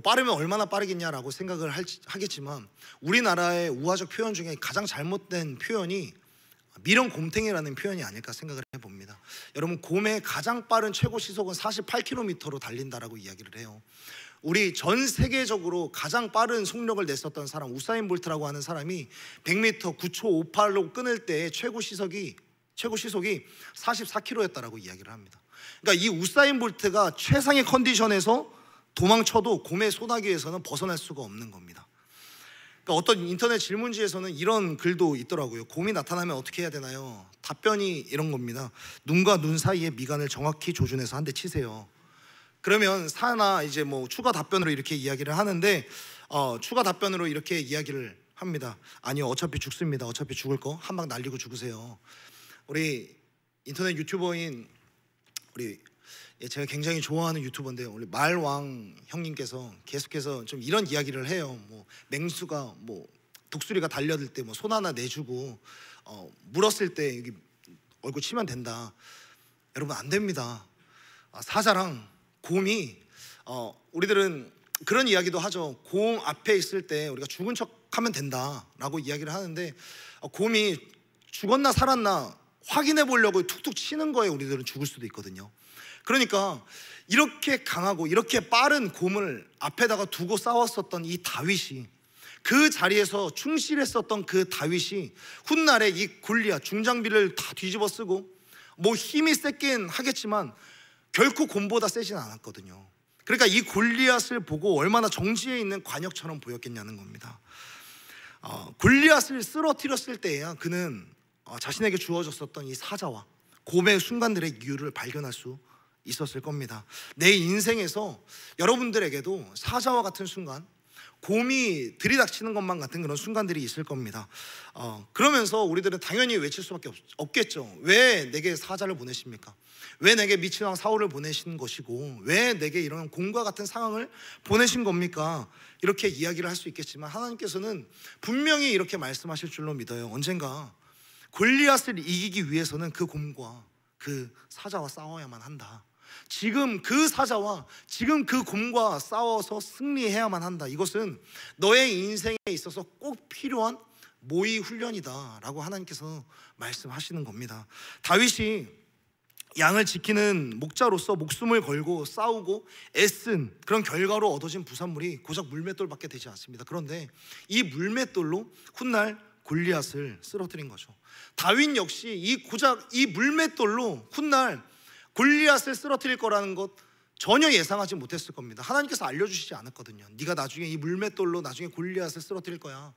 빠르면 얼마나 빠르겠냐라고 생각을 하겠지만 우리나라의 우화적 표현 중에 가장 잘못된 표현이 미령곰탱이라는 표현이 아닐까 생각을 해봅니다. 여러분, 곰의 가장 빠른 최고 시속은 48km로 달린다라고 이야기를 해요. 우리 전 세계적으로 가장 빠른 속력을 냈었던 사람, 우사인 볼트라고 하는 사람이 100m 9초 58로 끊을 때 최고 시속이 44km였다라고 이야기를 합니다. 그러니까 이 우사인 볼트가 최상의 컨디션에서 도망쳐도 곰의 소나기에서는 벗어날 수가 없는 겁니다. 그러니까 어떤 인터넷 질문지에서는 이런 글도 있더라고요. 곰이 나타나면 어떻게 해야 되나요? 답변이 이런 겁니다. 눈과 눈 사이의 미간을 정확히 조준해서 한 대 치세요. 그러면 사나 이제 추가 답변으로 이렇게 이야기를 하는데 추가 답변으로 이렇게 이야기를 합니다. 아니요, 어차피 죽습니다. 어차피 죽을 거 한 방 날리고 죽으세요. 우리 인터넷 유튜버인 제가 굉장히 좋아하는 유튜버인데 우리 말왕 형님께서 계속해서 좀 이런 이야기를 해요. 맹수가 독수리가 달려들 때 손 하나 내주고 물었을 때 여기 얼굴 치면 된다. 여러분, 안 됩니다. 사자랑 곰이 우리들은 그런 이야기도 하죠. 곰 앞에 있을 때 우리가 죽은 척하면 된다라고 이야기를 하는데, 곰이 죽었나 살았나 확인해 보려고 툭툭 치는 거에 우리들은 죽을 수도 있거든요. 그러니까 이렇게 강하고 이렇게 빠른 곰을 앞에다가 두고 싸웠었던 이 다윗이, 그 자리에서 충실했었던 그 다윗이 훗날에 이 골리앗 중장비를 다 뒤집어 쓰고 뭐 힘이 셌긴 하겠지만 결코 곰보다 세진 않았거든요. 그러니까 이 골리앗을 보고 얼마나 정지해 있는 관역처럼 보였겠냐는 겁니다. 골리앗을 쓰러뜨렸을 때에야 그는 자신에게 주어졌었던 이 사자와 곰의 순간들의 이유를 발견할 수 있었을 겁니다. 내 인생에서 여러분들에게도 사자와 같은 순간, 곰이 들이닥치는 것만 같은 그런 순간들이 있을 겁니다. 그러면서 우리들은 당연히 외칠 수밖에 없겠죠. 왜 내게 사자를 보내십니까? 왜 내게 미친 왕 사울을 보내신 것이고 왜 내게 이런 곰과 같은 상황을 보내신 겁니까? 이렇게 이야기를 할 수 있겠지만 하나님께서는 분명히 이렇게 말씀하실 줄로 믿어요. 언젠가 골리앗을 이기기 위해서는 그 곰과 그 사자와 싸워야만 한다. 지금 그 사자와 지금 그 곰과 싸워서 승리해야만 한다. 이것은 너의 인생에 있어서 꼭 필요한 모의 훈련이다 라고 하나님께서 말씀하시는 겁니다. 다윗이 양을 지키는 목자로서 목숨을 걸고 싸우고 애쓴 그런 결과로 얻어진 부산물이 고작 물맷돌밖에 되지 않습니다. 그런데 이 물맷돌로 훗날 골리앗을 쓰러뜨린 거죠. 다윗 역시 고작 이 물맷돌로 훗날 골리앗을 쓰러뜨릴 거라는 것 전혀 예상하지 못했을 겁니다. 하나님께서 알려주시지 않았거든요. 네가 나중에 이 물맷돌로 나중에 골리앗을 쓰러뜨릴 거야.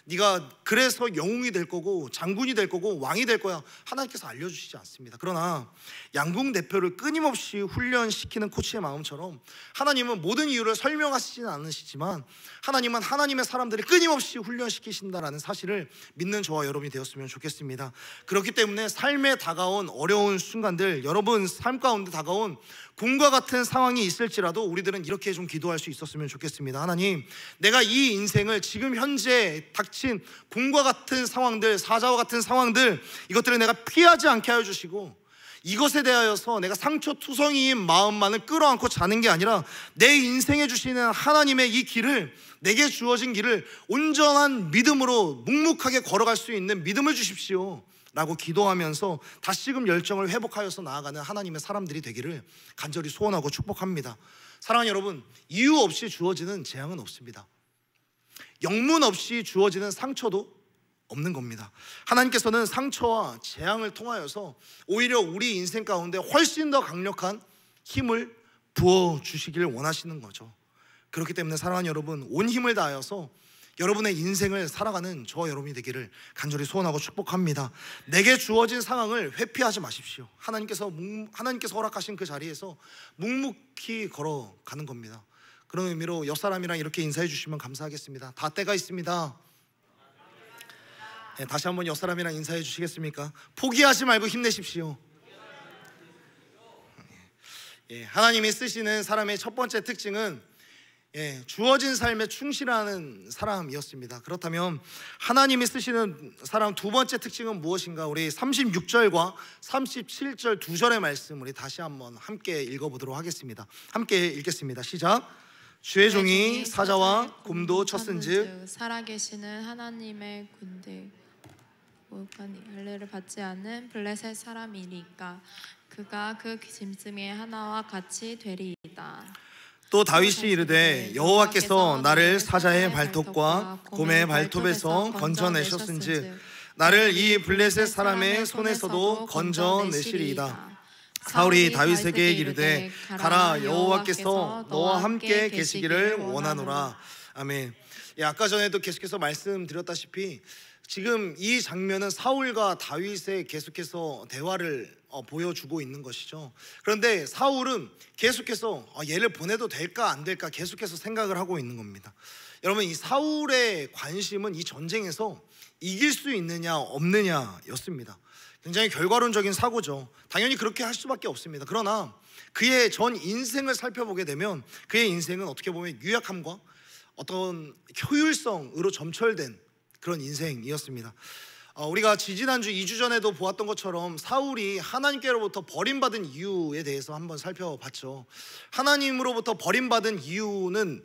네가 그래서 영웅이 될 거고 장군이 될 거고 왕이 될 거야. 하나님께서 알려주시지 않습니다. 그러나 양궁 대표를 끊임없이 훈련시키는 코치의 마음처럼 하나님은 모든 이유를 설명하시지는 않으시지만 하나님은 하나님의 사람들을 끊임없이 훈련시키신다라는 사실을 믿는 저와 여러분이 되었으면 좋겠습니다. 그렇기 때문에 삶에 다가온 어려운 순간들, 여러분 삶 가운데 다가온 곰과 같은 상황이 있을지라도 우리들은 이렇게 좀 기도할 수 있었으면 좋겠습니다. 하나님, 내가 이 인생을 지금 현재 닥친 곰과 같은 상황들, 사자와 같은 상황들, 이것들을 내가 피하지 않게 하여 주시고 이것에 대하여서 내가 상처투성이인 마음만을 끌어안고 자는 게 아니라 내 인생에 주시는 하나님의 이 길을, 내게 주어진 길을 온전한 믿음으로 묵묵하게 걸어갈 수 있는 믿음을 주십시오 라고 기도하면서 다시금 열정을 회복하여서 나아가는 하나님의 사람들이 되기를 간절히 소원하고 축복합니다. 사랑하는 여러분, 이유 없이 주어지는 재앙은 없습니다. 영문 없이 주어지는 상처도 없는 겁니다. 하나님께서는 상처와 재앙을 통하여서 오히려 우리 인생 가운데 훨씬 더 강력한 힘을 부어주시기를 원하시는 거죠. 그렇기 때문에 사랑하는 여러분, 온 힘을 다하여서 여러분의 인생을 살아가는 저와 여러분이 되기를 간절히 소원하고 축복합니다. 내게 주어진 상황을 회피하지 마십시오. 하나님께서 허락하신 그 자리에서 묵묵히 걸어가는 겁니다. 그런 의미로 옆 사람이랑 이렇게 인사해 주시면 감사하겠습니다. 다 때가 있습니다. 네, 다시 한번 옆 사람이랑 인사해 주시겠습니까? 포기하지 말고 힘내십시오. 하나님이 쓰시는 사람의 첫 번째 특징은 주어진 삶에 충실하는 사람이었습니다. 그렇다면 하나님이 쓰시는 사람 두 번째 특징은 무엇인가? 우리 36절과 37절 두 절의 말씀 우리 다시 한번 함께 읽어보도록 하겠습니다. 함께 읽겠습니다. 시작. 주의 종이 사자와 곰도 쳤은즉 살아계시는 하나님의 군대 할례를 받지 않는 블레셋 사람이니까 그가 그 짐승의 하나와 같이 되리이다. 또 다윗이 이르되 여호와께서 나를 사자의 발톱과 곰의 발톱에서 건져내셨은즉 나를 이 블레셋 사람의 손에서도 건져내시리이다. 사울이 다윗에게 이르되 가라, 여호와께서 너와 함께 계시기를 원하노라. 아멘. 아까 전에도 계속해서 말씀드렸다시피 지금 이 장면은 사울과 다윗의 계속해서 대화를 보여주고 있는 것이죠. 그런데 사울은 계속해서 얘를 보내도 될까 안 될까 계속해서 생각을 하고 있는 겁니다. 여러분, 이 사울의 관심은 이 전쟁에서 이길 수 있느냐 없느냐였습니다. 굉장히 결과론적인 사고죠. 당연히 그렇게 할 수밖에 없습니다. 그러나 그의 전 인생을 살펴보게 되면 그의 인생은 어떻게 보면 유약함과 어떤 효율성으로 점철된 그런 인생이었습니다. 우리가 지지난주 2주 전에도 보았던 것처럼 사울이 하나님께로부터 버림받은 이유에 대해서 한번 살펴봤죠. 하나님으로부터 버림받은 이유는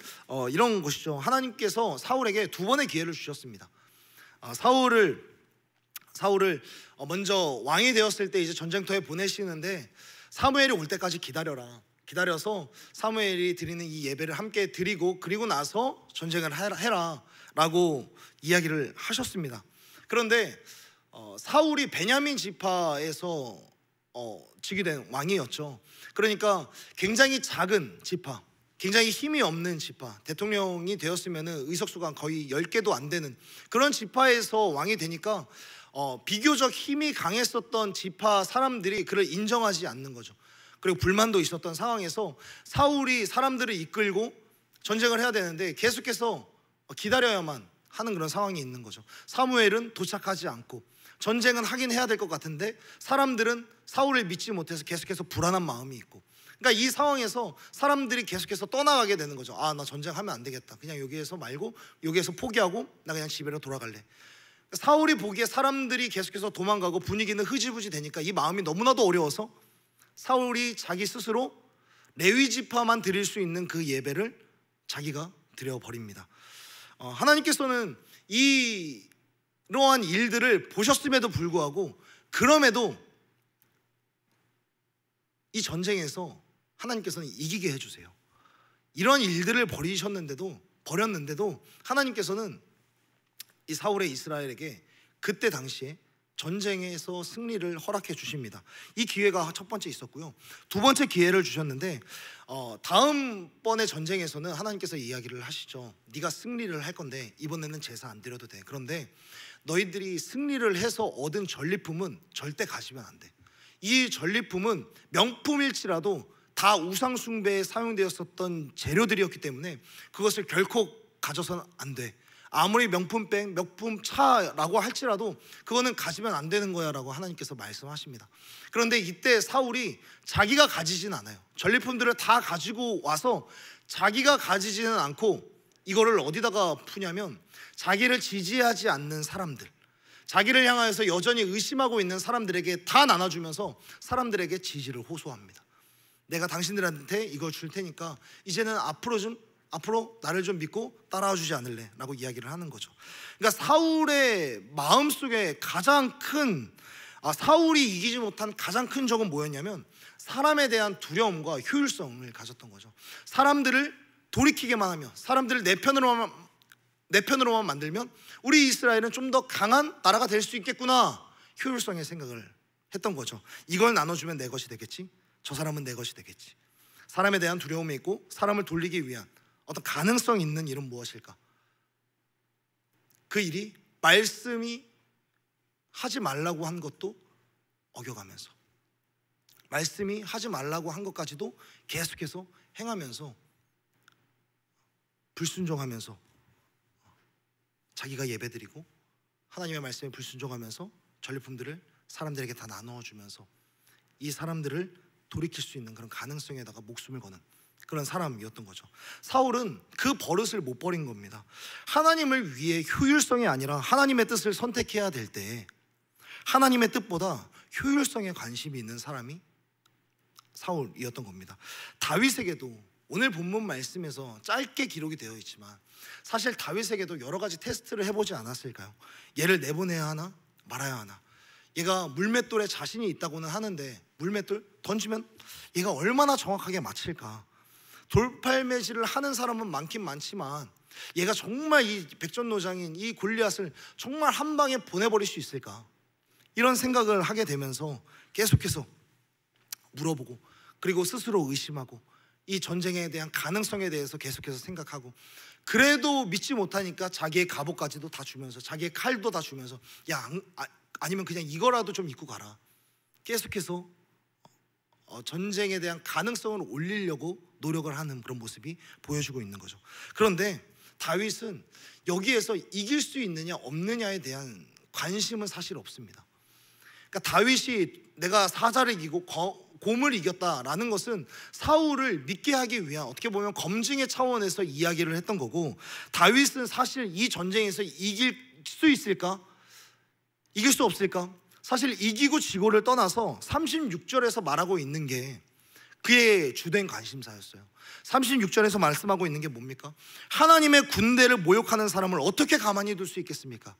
이런 것이죠. 하나님께서 사울에게 두 번의 기회를 주셨습니다. 사울을 먼저 왕이 되었을 때 이제 전쟁터에 보내시는데 사무엘이 올 때까지 기다려서 사무엘이 드리는 이 예배를 함께 드리고 그리고 나서 전쟁을 해라 라고 이야기를 하셨습니다. 그런데 사울이 베냐민 지파에서 지게 된 왕이었죠. 그러니까 굉장히 작은 지파, 굉장히 힘이 없는 지파, 대통령이 되었으면 의석수가 거의 10개도 안 되는 그런 지파에서 왕이 되니까 비교적 힘이 강했었던 지파 사람들이 그를 인정하지 않는 거죠. 그리고 불만도 있었던 상황에서 사울이 사람들을 이끌고 전쟁을 해야 되는데 계속해서 기다려야만 하는 그런 상황이 있는 거죠. 사무엘은 도착하지 않고 전쟁은 하긴 해야 될 것 같은데 사람들은 사울을 믿지 못해서 계속해서 불안한 마음이 있고, 그러니까 이 상황에서 사람들이 계속해서 떠나가게 되는 거죠. 나 전쟁하면 안 되겠다. 그냥 여기에서 말고 여기에서 포기하고 나 그냥 집으로 돌아갈래. 사울이 보기에 사람들이 계속해서 도망가고 분위기는 흐지부지 되니까 이 마음이 너무나도 어려워서 사울이 자기 스스로 레위 지파만 드릴 수 있는 그 예배를 자기가 드려버립니다. 하나님께서는 이러한 일들을 보셨음에도 불구하고 그럼에도 이 전쟁에서 하나님께서는 이기게 해주세요. 이런 일들을 버렸는데도 하나님께서는 이 사울의 이스라엘에게 그때 당시에 전쟁에서 승리를 허락해 주십니다. 이 기회가 첫 번째 있었고요. 두 번째 기회를 주셨는데 다음번의 전쟁에서는 하나님께서 이야기를 하시죠. 네가 승리를 할 건데 이번에는 제사 안 드려도 돼. 그런데 너희들이 승리를 해서 얻은 전리품은 절대 가지면 안 돼. 이 전리품은 명품일지라도 다 우상 숭배에 사용되었었던 재료들이었기 때문에 그것을 결코 가져서는 안 돼. 아무리 명품백, 명품차라고 할지라도 그거는 가지면 안 되는 거야 라고 하나님께서 말씀하십니다. 그런데 이때 사울이 자기가 가지진 않아요. 전리품들을 다 가지고 와서 자기가 가지지는 않고 이거를 어디다가 푸냐면 자기를 지지하지 않는 사람들, 자기를 향하여서 여전히 의심하고 있는 사람들에게 다 나눠주면서 사람들에게 지지를 호소합니다. 내가 당신들한테 이걸 줄 테니까 이제는 앞으로 나를 좀 믿고 따라와 주지 않을래? 라고 이야기를 하는 거죠. 그러니까 사울의 마음속에 가장 큰 사울이 이기지 못한 가장 큰 적은 뭐였냐면 사람에 대한 두려움과 효율성을 가졌던 거죠. 사람들을 돌이키게만 하면, 사람들을 내 편으로만 만들면 우리 이스라엘은 좀 더 강한 나라가 될 수 있겠구나, 효율성의 생각을 했던 거죠. 이걸 나눠주면 내 것이 되겠지, 저 사람은 내 것이 되겠지. 사람에 대한 두려움이 있고 사람을 돌리기 위한 어떤 가능성 있는 일은 무엇일까? 그 일이 말씀이 하지 말라고 한 것도 어겨가면서, 말씀이 하지 말라고 한 것까지도 계속해서 행하면서, 불순종하면서 자기가 예배드리고 하나님의 말씀에 불순종하면서 전리품들을 사람들에게 다 나누어주면서 이 사람들을 돌이킬 수 있는 그런 가능성에다가 목숨을 거는 그런 사람이었던 거죠. 사울은 그 버릇을 못 버린 겁니다. 하나님을 위해 효율성이 아니라 하나님의 뜻을 선택해야 될 때 하나님의 뜻보다 효율성에 관심이 있는 사람이 사울이었던 겁니다. 다윗에게도 오늘 본문 말씀에서 짧게 기록이 되어 있지만 사실 다윗에게도 여러 가지 테스트를 해보지 않았을까요? 얘를 내보내야 하나 말아야 하나. 얘가 물맷돌에 자신이 있다고는 하는데 물맷돌 던지면 얘가 얼마나 정확하게 맞힐까? 돌팔매질을 하는 사람은 많긴 많지만 얘가 정말 이 백전노장인 이 골리앗을 정말 한 방에 보내버릴 수 있을까? 이런 생각을 하게 되면서 계속해서 물어보고 그리고 스스로 의심하고 이 전쟁에 대한 가능성에 대해서 계속해서 생각하고, 그래도 믿지 못하니까 자기의 갑옷까지도 다 주면서 자기의 칼도 다 주면서 아니면 그냥 이거라도 좀 입고 가라. 계속해서 전쟁에 대한 가능성을 올리려고 노력을 하는 그런 모습이 보여주고 있는 거죠. 그런데 다윗은 여기에서 이길 수 있느냐 없느냐에 대한 관심은 사실 없습니다. 그러니까 다윗이 내가 사자를 이기고 곰을 이겼다라는 것은 사울을 믿게 하기 위한 어떻게 보면 검증의 차원에서 이야기를 했던 거고, 다윗은 사실 이 전쟁에서 이길 수 있을까? 이길 수 없을까? 사실 이기고 지고를 떠나서 36절에서 말하고 있는 게 그의 주된 관심사였어요. 36절에서 말씀하고 있는 게 뭡니까? 하나님의 군대를 모욕하는 사람을 어떻게 가만히 둘 수 있겠습니까?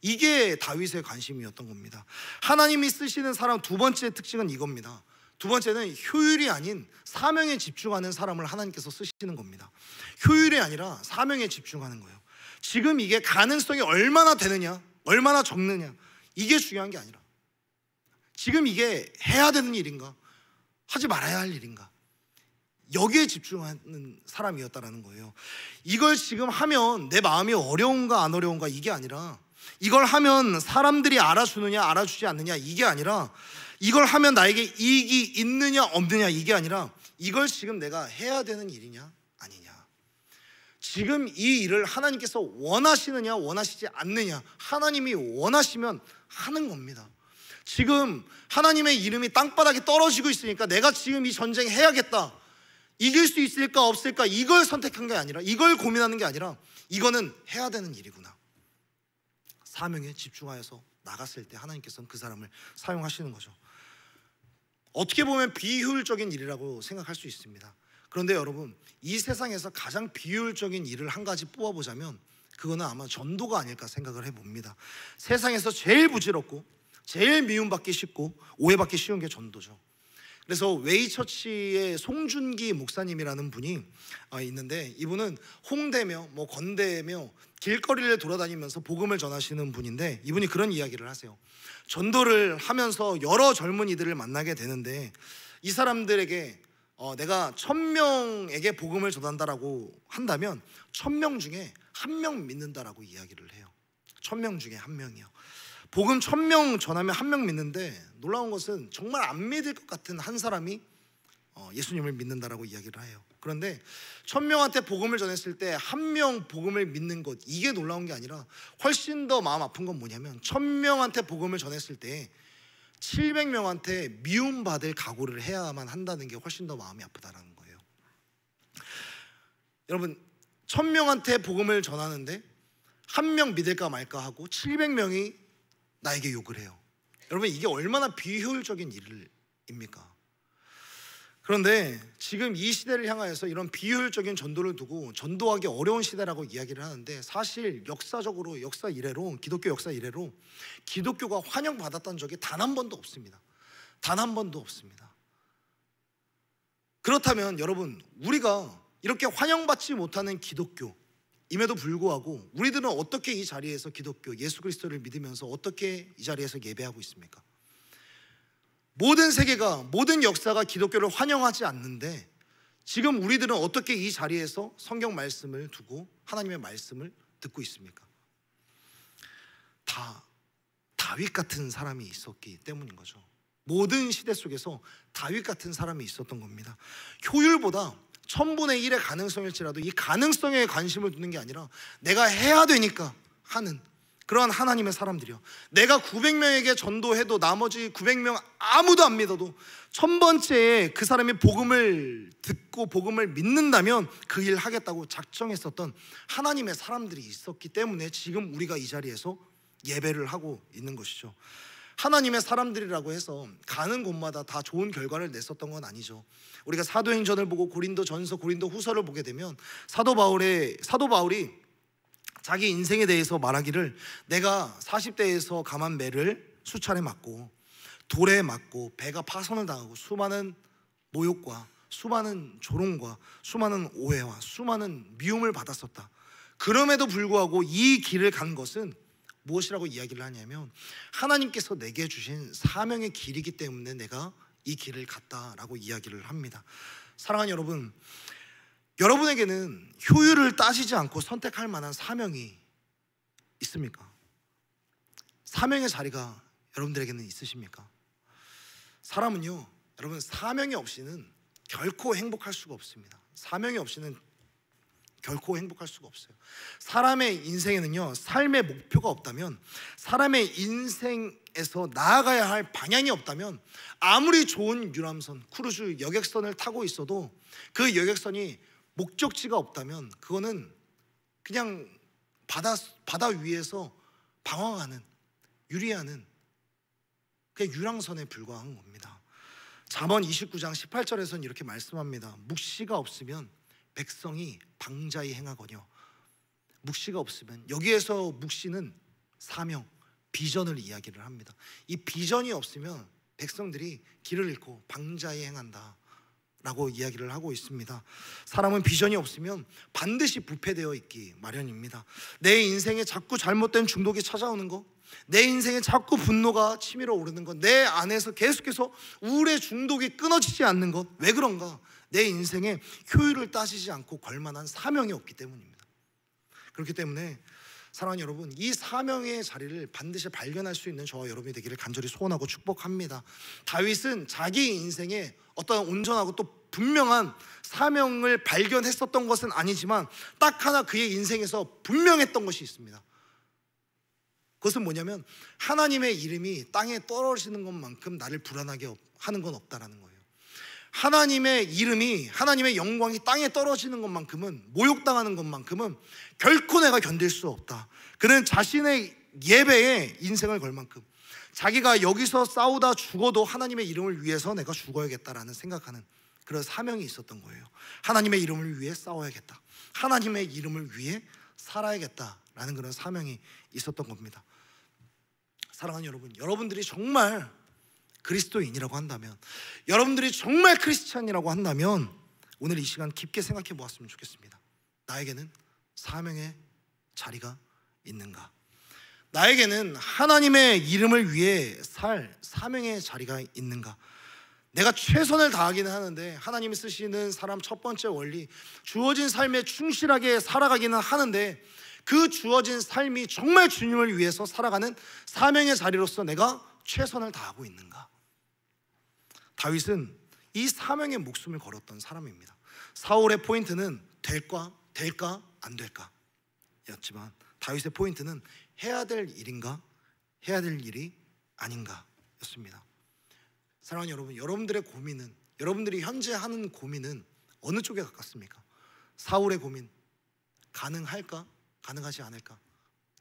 이게 다윗의 관심이었던 겁니다. 하나님이 쓰시는 사람 두 번째 특징은 이겁니다. 두 번째는 효율이 아닌 사명에 집중하는 사람을 하나님께서 쓰시는 겁니다. 효율이 아니라 사명에 집중하는 거예요. 지금 이게 가능성이 얼마나 되느냐, 얼마나 적느냐, 이게 중요한 게 아니라 지금 이게 해야 되는 일인가, 하지 말아야 할 일인가, 여기에 집중하는 사람이었다라는 거예요. 이걸 지금 하면 내 마음이 어려운가 안 어려운가 이게 아니라, 이걸 하면 사람들이 알아주느냐 알아주지 않느냐 이게 아니라, 이걸 하면 나에게 이익이 있느냐 없느냐 이게 아니라, 이걸 지금 내가 해야 되는 일이냐 아니냐, 지금 이 일을 하나님께서 원하시느냐 원하시지 않느냐, 하나님이 원하시면 하는 겁니다. 지금 하나님의 이름이 땅바닥에 떨어지고 있으니까 내가 지금 이 전쟁 해야겠다, 이길 수 있을까 없을까 이걸 선택한 게 아니라, 이걸 고민하는 게 아니라, 이거는 해야 되는 일이구나, 사명에 집중하여서 나갔을 때 하나님께서는 그 사람을 사용하시는 거죠. 어떻게 보면 비효율적인 일이라고 생각할 수 있습니다. 그런데 여러분, 이 세상에서 가장 비효율적인 일을 한 가지 뽑아보자면 그거는 아마 전도가 아닐까 생각을 해봅니다. 세상에서 제일 부질없고 제일 미움받기 쉽고 오해받기 쉬운 게 전도죠. 그래서 웨이처치의 송준기 목사님이라는 분이 있는데, 이분은 홍대며 건대며 길거리를 돌아다니면서 복음을 전하시는 분인데, 이분이 그런 이야기를 하세요. 전도를 하면서 여러 젊은이들을 만나게 되는데, 이 사람들에게 내가 1000명에게 복음을 전한다라고 한다면 1000명 중에 1명 믿는다라고 이야기를 해요. 1000명 중에 1명이요. 복음 1000명 전하면 1명 믿는데, 놀라운 것은 정말 안 믿을 것 같은 한 사람이 예수님을 믿는다라고 이야기를 해요. 그런데 1000명한테 복음을 전했을 때 1명 복음을 믿는 것, 이게 놀라운 게 아니라 훨씬 더 마음 아픈 건 뭐냐면, 1000명한테 복음을 전했을 때 700명한테 미움받을 각오를 해야만 한다는 게 훨씬 더 마음이 아프다라는 거예요. 여러분, 1000명한테 복음을 전하는데 1명 믿을까 말까 하고 700명이 나에게 욕을 해요. 여러분, 이게 얼마나 비효율적인 일입니까? 그런데 지금 이 시대를 향하여서 이런 비효율적인 전도를 두고 전도하기 어려운 시대라고 이야기를 하는데, 사실 역사적으로, 역사 이래로, 기독교 역사 이래로 기독교가 환영받았던 적이 단 한 번도 없습니다. 단 한 번도 없습니다. 그렇다면 여러분, 우리가 이렇게 환영받지 못하는 기독교임에도 불구하고 우리들은 어떻게 이 자리에서 기독교, 예수 그리스도를 믿으면서 어떻게 이 자리에서 예배하고 있습니까? 모든 세계가, 모든 역사가 기독교를 환영하지 않는데, 지금 우리들은 어떻게 이 자리에서 성경 말씀을 두고 하나님의 말씀을 듣고 있습니까? 다 다윗 같은 사람이 있었기 때문인 거죠. 모든 시대 속에서 다윗 같은 사람이 있었던 겁니다. 효율보다 1000분의 1의 가능성일지라도 이 가능성에 관심을 두는 게 아니라 내가 해야 되니까 하는 그러한 하나님의 사람들이요. 내가 900명에게 전도해도 나머지 900명 아무도 안 믿어도 1000번째에 그 사람이 복음을 듣고 복음을 믿는다면 그 일 하겠다고 작정했었던 하나님의 사람들이 있었기 때문에 지금 우리가 이 자리에서 예배를 하고 있는 것이죠. 하나님의 사람들이라고 해서 가는 곳마다 다 좋은 결과를 냈었던 건 아니죠. 우리가 사도행전을 보고 고린도전서, 고린도후서를 보게 되면 사도 바울이 자기 인생에 대해서 말하기를, 내가 40대에서 감한 매를 수차례 맞고 돌에 맞고 배가 파선을 당하고 수많은 모욕과 수많은 조롱과 수많은 오해와 수많은 미움을 받았었다. 그럼에도 불구하고 이 길을 간 것은 무엇이라고 이야기를 하냐면, 하나님께서 내게 주신 사명의 길이기 때문에 내가 이 길을 갔다라고 이야기를 합니다. 사랑하는 여러분, 여러분에게는 효율을 따지지 않고 선택할 만한 사명이 있습니까? 사명의 자리가 여러분들에게는 있으십니까? 사람은요, 여러분, 사명이 없이는 결코 행복할 수가 없습니다. 사명이 없이는 결코 행복할 수가 없어요. 사람의 인생에는요, 삶의 목표가 없다면, 사람의 인생에서 나아가야 할 방향이 없다면, 아무리 좋은 유람선, 크루즈, 여객선을 타고 있어도 그 여객선이 목적지가 없다면 그거는 그냥 바다 위에서 방황하는 유리하는 그냥 유랑선에 불과한 겁니다. 잠언 29장 18절에서는 이렇게 말씀합니다. 묵시가 없으면 백성이 방자히 행하거니와. 묵시가 없으면, 여기에서 묵시는 사명, 비전을 이야기를 합니다. 이 비전이 없으면 백성들이 길을 잃고 방자히 행한다 라고 이야기를 하고 있습니다. 사람은 비전이 없으면 반드시 부패되어 있기 마련입니다. 내 인생에 자꾸 잘못된 중독이 찾아오는 것, 내 인생에 자꾸 분노가 치밀어 오르는 것, 내 안에서 계속해서 우울의 중독이 끊어지지 않는 것, 왜 그런가? 내 인생에 효율을 따지지 않고 걸만한 사명이 없기 때문입니다. 그렇기 때문에 사랑하는 여러분, 이 사명의 자리를 반드시 발견할 수 있는 저와 여러분이 되기를 간절히 소원하고 축복합니다. 다윗은 자기 인생에 어떤 온전하고 또 분명한 사명을 발견했었던 것은 아니지만 딱 하나 그의 인생에서 분명했던 것이 있습니다. 그것은 뭐냐면 하나님의 이름이 땅에 떨어지는 것만큼 나를 불안하게 하는 건 없다라는 거예요. 하나님의 이름이, 하나님의 영광이 땅에 떨어지는 것만큼은, 모욕당하는 것만큼은 결코 내가 견딜 수 없다. 그는 자신의 예배에 인생을 걸 만큼, 자기가 여기서 싸우다 죽어도 하나님의 이름을 위해서 내가 죽어야겠다라는 생각하는 그런 사명이 있었던 거예요. 하나님의 이름을 위해 싸워야겠다, 하나님의 이름을 위해 살아야겠다라는 그런 사명이 있었던 겁니다. 사랑하는 여러분, 여러분들이 정말 그리스도인이라고 한다면, 여러분들이 정말 크리스찬이라고 한다면 오늘 이 시간 깊게 생각해 보았으면 좋겠습니다. 나에게는 사명의 자리가 있는가? 나에게는 하나님의 이름을 위해 살 사명의 자리가 있는가? 내가 최선을 다하기는 하는데, 하나님이 쓰시는 사람 첫 번째 원리, 주어진 삶에 충실하게 살아가기는 하는데 그 주어진 삶이 정말 주님을 위해서 살아가는 사명의 자리로서 내가 최선을 다하고 있는가? 다윗은 이 사명의 목숨을 걸었던 사람입니다. 사울의 포인트는 될까 안 될까 였지만 다윗의 포인트는 해야 될 일인가 해야 될 일이 아닌가 였습니다. 사랑하는 여러분, 여러분들의 고민은, 여러분들이 현재 하는 고민은 어느 쪽에 가깝습니까? 사울의 고민, 가능할까 가능하지 않을까,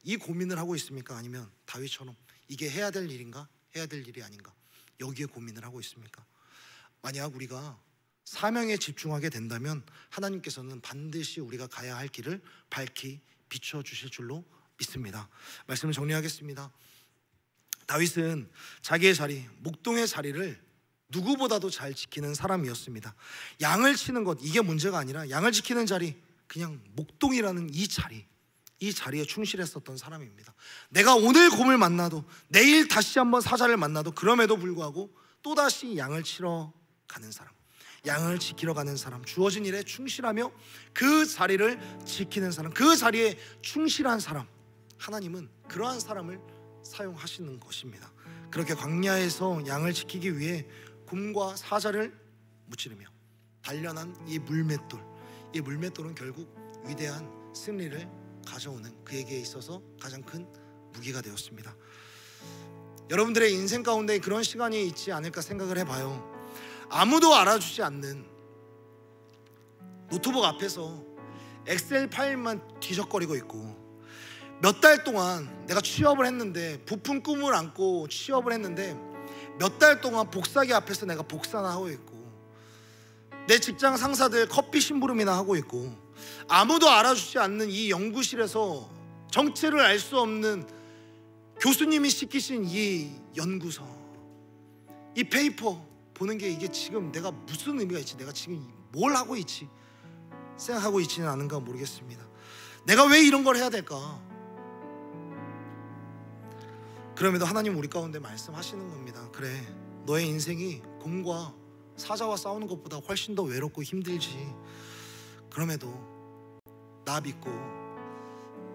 이 고민을 하고 있습니까? 아니면 다윗처럼 이게 해야 될 일인가 해야 될 일이 아닌가, 여기에 고민을 하고 있습니까? 만약 우리가 사명에 집중하게 된다면 하나님께서는 반드시 우리가 가야 할 길을 밝히 비춰주실 줄로 믿습니다. 말씀을 정리하겠습니다. 다윗은 자기의 자리, 목동의 자리를 누구보다도 잘 지키는 사람이었습니다. 양을 치는 것, 이게 문제가 아니라 양을 지키는 자리, 그냥 목동이라는 이 자리에 충실했었던 사람입니다. 내가 오늘 곰을 만나도, 내일 다시 한번 사자를 만나도 그럼에도 불구하고 또다시 양을 치러 가는 사람, 양을 지키러 가는 사람, 주어진 일에 충실하며 그 자리를 지키는 사람, 그 자리에 충실한 사람, 하나님은 그러한 사람을 사용하시는 것입니다. 그렇게 광야에서 양을 지키기 위해 곰과 사자를 무찌르며 단련한 이 물맷돌은 결국 위대한 승리를 가져오는 그에게 있어서 가장 큰 무기가 되었습니다. 여러분들의 인생 가운데 그런 시간이 있지 않을까 생각을 해봐요. 아무도 알아주지 않는 노트북 앞에서 엑셀 파일만 뒤적거리고 있고, 몇 달 동안 내가 취업을 했는데, 부푼 꿈을 안고 취업을 했는데 몇 달 동안 복사기 앞에서 내가 복사나 하고 있고, 내 직장 상사들 커피 심부름이나 하고 있고, 아무도 알아주지 않는 이 연구실에서 정체를 알 수 없는 교수님이 시키신 이 연구서, 이 페이퍼 보는 게 이게 지금 내가 무슨 의미가 있지, 내가 지금 뭘 하고 있지 생각하고 있지는 않은가 모르겠습니다. 내가 왜 이런 걸 해야 될까? 그럼에도 하나님 우리 가운데 말씀하시는 겁니다. 그래, 너의 인생이 곰과 사자와 싸우는 것보다 훨씬 더 외롭고 힘들지. 그럼에도 나 믿고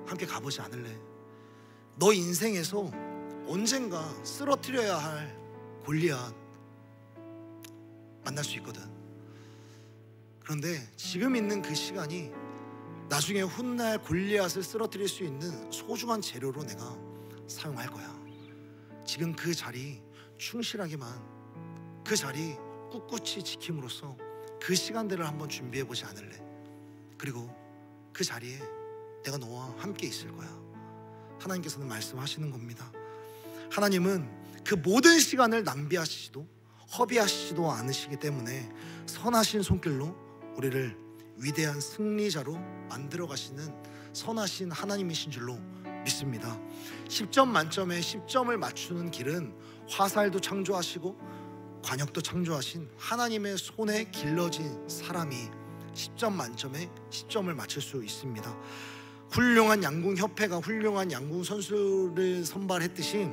함께 가보지 않을래? 너 인생에서 언젠가 쓰러뜨려야 할 골리앗 만날 수 있거든. 그런데 지금 있는 그 시간이 나중에 훗날 골리앗을 쓰러뜨릴 수 있는 소중한 재료로 내가 사용할 거야. 지금 그 자리 충실하게만, 그 자리 꿋꿋이 지킴으로써 그 시간들을 한번 준비해보지 않을래? 그리고 그 자리에 내가 너와 함께 있을 거야. 하나님께서는 말씀하시는 겁니다. 하나님은 그 모든 시간을 낭비하시지도 허비하시지도 않으시기 때문에 선하신 손길로 우리를 위대한 승리자로 만들어 가시는 선하신 하나님이신 줄로 믿습니다. 10점 만점에 10점을 맞추는 길은 화살도 창조하시고 관역도 창조하신 하나님의 손에 길러진 사람이 10점 만점에 10점을 맞출 수 있습니다. 훌륭한 양궁협회가 훌륭한 양궁 선수를 선발했듯이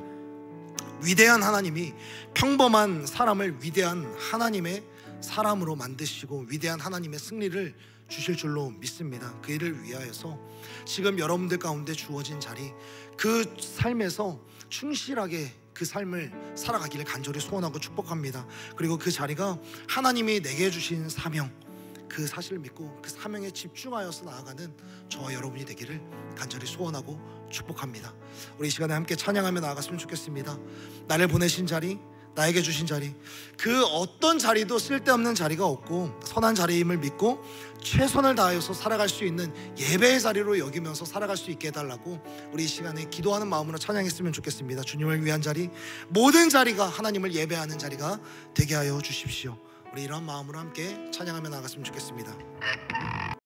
위대한 하나님이 평범한 사람을 위대한 하나님의 사람으로 만드시고 위대한 하나님의 승리를 주실 줄로 믿습니다. 그 일을 위하여서 지금 여러분들 가운데 주어진 자리, 그 삶에서 충실하게 그 삶을 살아가기를 간절히 소원하고 축복합니다. 그리고 그 자리가 하나님이 내게 주신 사명, 그 사실을 믿고 그 사명에 집중하여서 나아가는 저와 여러분이 되기를 간절히 소원하고 축복합니다. 우리 이 시간에 함께 찬양하며 나아갔으면 좋겠습니다. 나를 보내신 자리, 나에게 주신 자리, 그 어떤 자리도 쓸데없는 자리가 없고 선한 자리임을 믿고 최선을 다하여서 살아갈 수 있는 예배의 자리로 여기면서 살아갈 수 있게 해달라고 우리 이 시간에 기도하는 마음으로 찬양했으면 좋겠습니다. 주님을 위한 자리, 모든 자리가 하나님을 예배하는 자리가 되게 하여 주십시오. 우리 이런 마음으로 함께 찬양하며 나아갔으면 좋겠습니다.